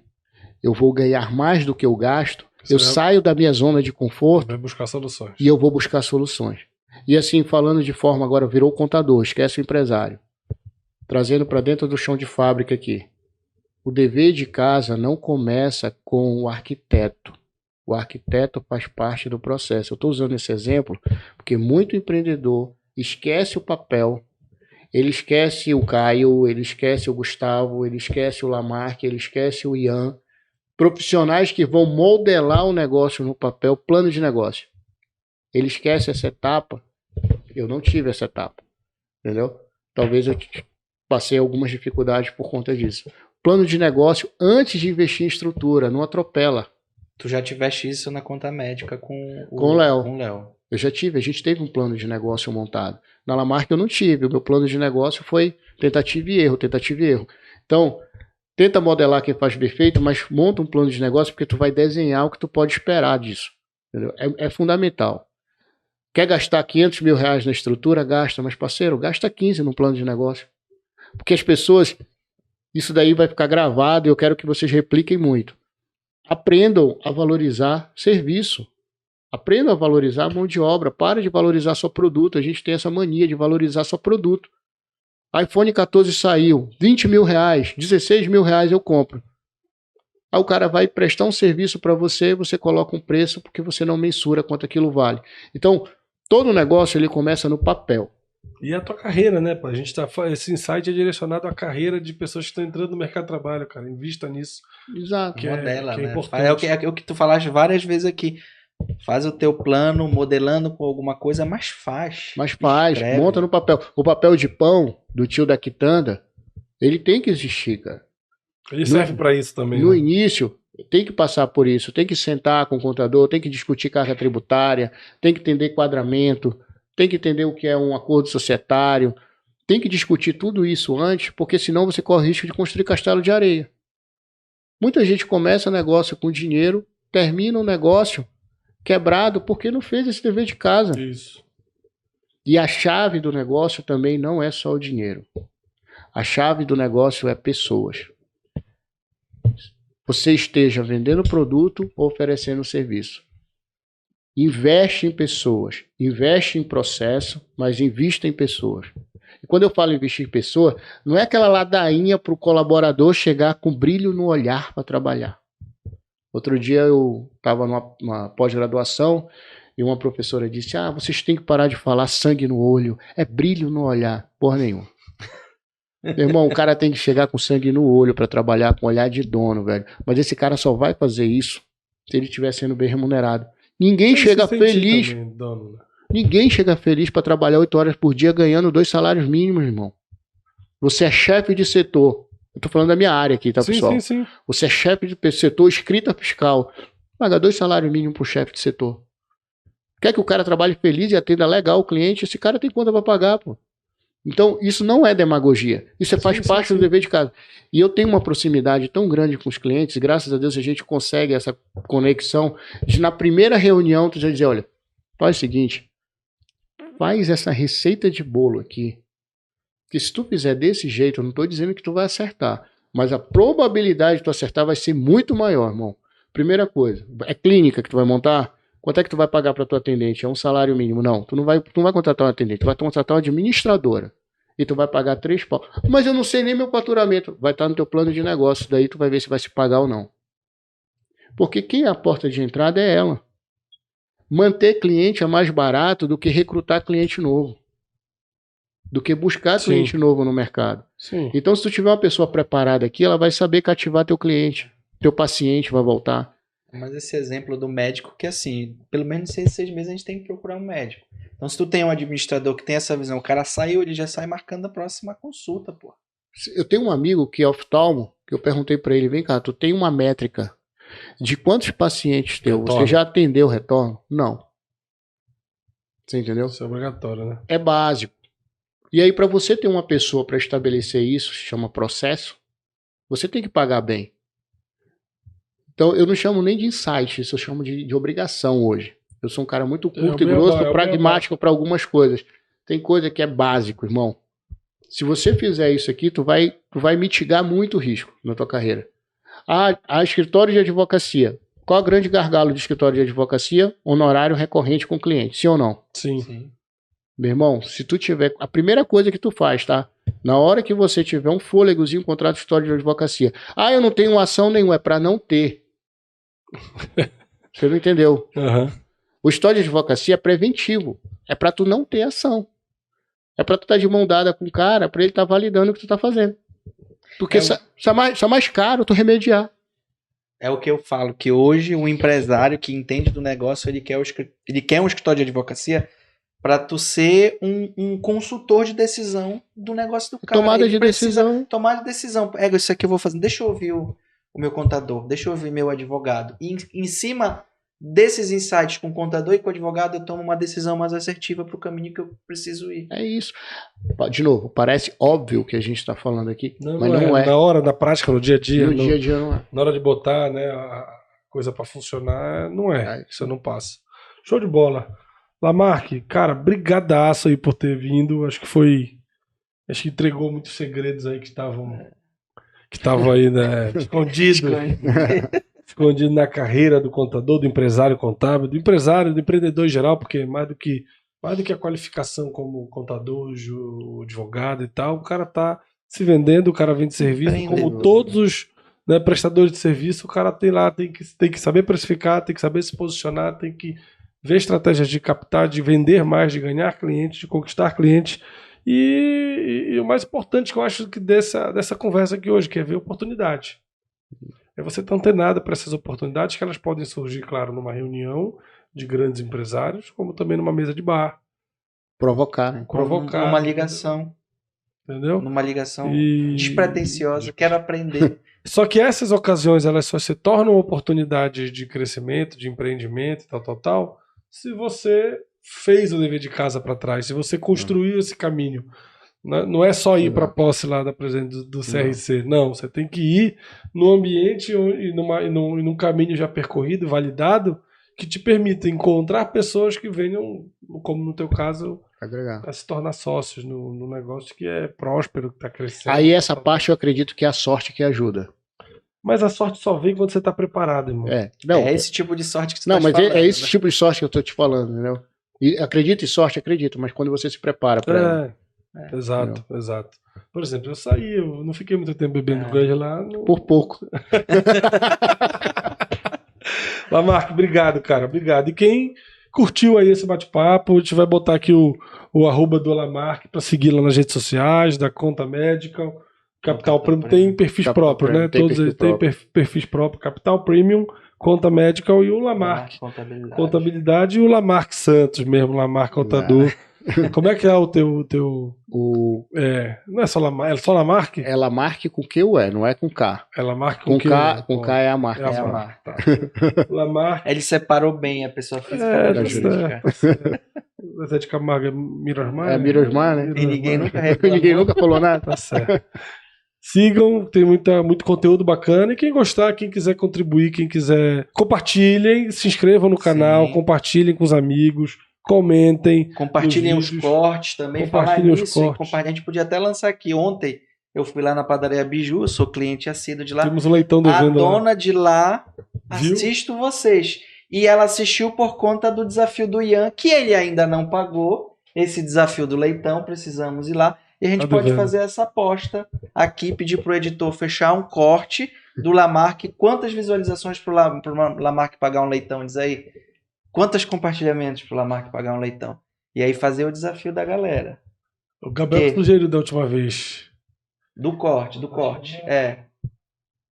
eu vou ganhar mais do que eu gasto, saio da minha zona de conforto, vai buscar soluções. E eu vou buscar soluções. E assim, falando de forma agora, virou contador, esquece o empresário. Trazendo para dentro do chão de fábrica aqui. O dever de casa não começa com o arquiteto. O arquiteto faz parte do processo. Eu estou usando esse exemplo porque muito empreendedor esquece o papel. Ele esquece o Caio, ele esquece o Gustavo, ele esquece o Lamarck, ele esquece o Ian. Profissionais que vão modelar o negócio no papel, plano de negócio. Ele esquece essa etapa. Eu não tive essa etapa. Entendeu? Talvez eu passei algumas dificuldades por conta disso. Plano de negócio antes de investir em estrutura, não atropela. Tu já tiveste isso na conta médica com o Léo. Com o Léo. Eu já tive, a gente teve um plano de negócio montado. Na Lamarck eu não tive, o meu plano de negócio foi tentativa e erro. Então, Tenta modelar quem faz perfeito, mas monta um plano de negócio porque tu vai desenhar o que tu pode esperar disso. Entendeu? É fundamental. Quer gastar 500 mil reais na estrutura? Gasta, mas parceiro, gasta 15 no plano de negócio. Porque as pessoas, isso daí vai ficar gravado e eu quero que vocês repliquem muito. Aprendam a valorizar serviço. Aprendam a valorizar a mão de obra. Para de valorizar só produto. A gente tem essa mania de valorizar só produto. iPhone 14 saiu, 20 mil reais, 16 mil reais eu compro. Aí o cara vai prestar um serviço para você, você coloca um preço porque você não mensura quanto aquilo vale. Então, todo negócio ele começa no papel. E a tua carreira, né? A gente esse insight é direcionado à carreira de pessoas que estão entrando no mercado de trabalho, cara. Invista nisso. Exato. Modela, que é né? importante. É o que tu falaste várias vezes aqui. Faz o teu plano, modelando com alguma coisa, mas faz. Mas faz, Escreve. monta no papel. O papel de pão do tio da quitanda, ele tem que existir, cara. Ele serve para isso também. No né? início, tem que passar por isso. Tem que sentar com o contador, tem que discutir carga tributária, tem que entender enquadramento, tem que entender o que é um acordo societário, tem que discutir tudo isso antes, porque senão você corre o risco de construir castelo de areia. Muita gente começa negócio com dinheiro, termina um negócio quebrado porque não fez esse dever de casa. Isso. E a chave do negócio também não é só o dinheiro. A chave do negócio é pessoas. Você esteja vendendo produto ou oferecendo serviço. Investe em pessoas, investe em processo, mas invista em pessoas. E quando eu falo investir em pessoa, não é aquela ladainha para o colaborador chegar com brilho no olhar para trabalhar. Outro dia eu estava numa pós-graduação e uma professora disse: vocês têm que parar de falar sangue no olho, é brilho no olhar. Porra nenhuma. Meu irmão, o cara tem que chegar com sangue no olho para trabalhar com olhar de dono, velho. Mas esse cara só vai fazer isso se ele estiver sendo bem remunerado. Ninguém chega feliz. Também, dono, né? Ninguém chega feliz para trabalhar 8 horas por dia ganhando 2 salários mínimos, irmão. Você é chefe de setor. Eu tô falando da minha área aqui, tá, pessoal? Sim. Você é chefe de setor, escrita fiscal. Paga 2 salários mínimos pro chefe de setor. Quer que o cara trabalhe feliz e atenda legal o cliente? Esse cara tem conta para pagar, pô. Então, isso não é demagogia. Isso faz parte do dever de casa. E eu tenho uma proximidade tão grande com os clientes, e graças a Deus a gente consegue essa conexão de na primeira reunião tu já dizer, olha, faz o seguinte, faz essa receita de bolo aqui, que se tu fizer desse jeito, eu não estou dizendo que tu vai acertar, mas a probabilidade de tu acertar vai ser muito maior, irmão. Primeira coisa, é clínica que tu vai montar? Quanto é que tu vai pagar para tua atendente? É um salário mínimo? Não, tu não vai contratar uma atendente, tu vai contratar uma administradora. E tu vai pagar 3 pau. Mas eu não sei nem meu faturamento. Vai estar no teu plano de negócio, daí tu vai ver se vai se pagar ou não. Porque quem é a porta de entrada é ela. Manter cliente é mais barato do que recrutar cliente novo. Do que buscar cliente novo no mercado. Sim. Então, se tu tiver uma pessoa preparada aqui, ela vai saber cativar teu cliente. Teu paciente vai voltar. Mas esse exemplo do médico, que assim, pelo menos 6 meses a gente tem que procurar um médico. Então, se tu tem um administrador que tem essa visão, o cara saiu, ele já sai marcando a próxima consulta, pô. Eu tenho um amigo que é oftalmo, que eu perguntei para ele, vem cá, tu tem uma métrica de quantos pacientes teu? Você já atendeu o retorno? Não. Você entendeu? Isso é obrigatório, né? É básico. E aí, para você ter uma pessoa para estabelecer isso, se chama processo, você tem que pagar bem. Então, eu não chamo nem de insight, isso eu chamo de obrigação hoje. Eu sou um cara muito curto e grosso, pragmático para algumas coisas. Tem coisa que é básico, irmão. Se você fizer isso aqui, tu vai mitigar muito o risco na tua carreira. A escritório de advocacia. Qual é o grande gargalo de escritório de advocacia? Honorário recorrente com cliente, sim ou não? Sim. Meu irmão, se tu tiver... A primeira coisa que tu faz, tá? Na hora que você tiver um fôlegozinho, um contrato de escritório de advocacia. Eu não tenho ação nenhuma, é para não ter. Você não entendeu? Uhum. O escritório de advocacia é preventivo. É para tu não ter ação. É para tu estar de mão dada com o cara, para ele estar validando o que tu tá fazendo. Porque é mais caro tu remediar. É o que eu falo, que hoje o empresário que entende do negócio, ele quer um escritório de advocacia para tu ser um consultor de decisão do negócio do cara. Tomada de decisão. Tomar de decisão. Isso aqui eu vou fazer. Deixa eu ouvir o meu contador. Deixa eu ouvir meu advogado. E em cima desses insights com o contador e com o advogado, eu tomo uma decisão mais assertiva para o caminho que eu preciso ir. É isso. De novo, parece óbvio o que a gente está falando aqui, mas Não não é. Na hora, na prática, no dia a dia. No dia a dia não é. Na hora de botar, né, a coisa para funcionar, não é. Isso não passa. Show de bola. Lamarck, cara, brigadaço aí por ter vindo. Acho que entregou muitos segredos aí que estavam aí, né, escondido na carreira do contador, do empresário contábil, do empreendedor em geral, porque mais do que a qualificação como contador, advogado e tal, o cara tá se vendendo, o cara vende serviço, como todos os, né, prestadores de serviço, o cara tem que saber precificar, tem que saber se posicionar, tem que ver estratégias de captar, de vender mais, de ganhar clientes, de conquistar clientes. E o mais importante que eu acho que dessa conversa aqui hoje, que é ver oportunidade. É você estar antenado para essas oportunidades, que elas podem surgir, claro, numa reunião de grandes empresários, como também numa mesa de bar. Provocar, né? Numa ligação. Entendeu? Numa ligação despretensiosa, quero aprender. Só que essas ocasiões, elas só se tornam oportunidades de crescimento, de empreendimento, tal, se você fez o dever de casa para trás, se você construiu esse caminho. Não é só ir para a posse lá da presidente do CRC. Não, você tem que ir no ambiente e num caminho já percorrido, validado, que te permita encontrar pessoas que venham, como no teu caso, agregar, a se tornar sócios no negócio que é próspero, que está crescendo. Aí essa parte eu acredito que é a sorte que ajuda. Mas a sorte só vem quando você está preparado, irmão. É esse tipo de sorte que você está falando. Não, mas é esse né? tipo de sorte que eu estou te falando, entendeu? E acredito em sorte, acredito, mas quando você se prepara para ela. Exato. Por exemplo, eu não fiquei muito tempo bebendo ganja lá. Por pouco. Lamarck, obrigado, cara. Obrigado. E quem curtiu aí esse bate-papo, a gente vai botar aqui o arroba do Lamarck para seguir lá nas redes sociais, da Conta Medical, Capital Premium. Tem perfis próprios, né? Todos eles têm perfis próprios. Capital Premium, Conta Medical e o Lamarck. Contabilidade e o Lamarck Santos mesmo, Lamarck Contador. Como é que é o teu... não é só Lamarck, é só Lamarck? É Lamarck com Q, não é com K. É Lamarck com K. Com K é a marca. É a marca. Tá. Lamarck. Ele separou bem a pessoa física da jurídica. Zé de Camargo é Mirosmar? É Mirosmar, né? E ninguém nunca falou nada. Tá certo. Sigam, tem muito conteúdo bacana. E quem gostar, quem quiser contribuir, quem quiser, compartilhem, se inscrevam no canal, compartilhem com os amigos. Comentem. Compartilhem os cortes também. Compartilhem os cortes. A gente podia até lançar aqui. Ontem eu fui lá na padaria Biju, sou cliente assíduo de lá. Temos um leitão devendo. A dona de lá assisto vocês. E ela assistiu por conta do desafio do Ian, que ele ainda não pagou. Esse desafio do leitão, precisamos ir lá. E a gente pode fazer essa aposta aqui, pedir pro editor fechar um corte do Lamarck. Quantas visualizações pro Lamarck pagar um leitão? Diz aí. Quantos compartilhamentos pro Lamarck pagar um leitão? E aí fazer o desafio da galera. O Gabriel sugeriu da última vez. Do corte.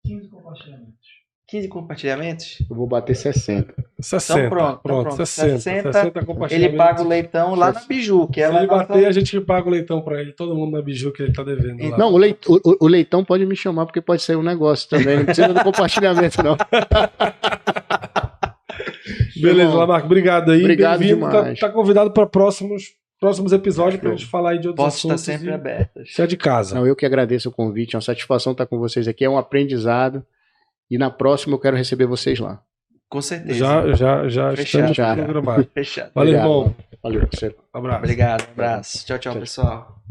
15 compartilhamentos. 15 compartilhamentos? Eu vou bater 60. Então pronto. 60 compartilhamentos. Ele paga o leitão lá na Biju. Que Se ele bater, a gente paga o leitão pra ele. Todo mundo na Biju que ele tá devendo lá. Não, o leitão pode me chamar, porque pode ser um negócio também. Não precisa do compartilhamento, não. Beleza, Lamarck, obrigado aí. Obrigado demais. Tá convidado para próximos episódios pra gente falar aí de outros assuntos. Está sempre abertas. Você é de casa. Não, eu que agradeço o convite, é uma satisfação estar com vocês aqui, é um aprendizado. E na próxima eu quero receber vocês lá. Com certeza. Já estamos programados. Fechado. Valeu, irmão. Valeu, você. Abraço. Obrigado, um abraço. Tchau, pessoal.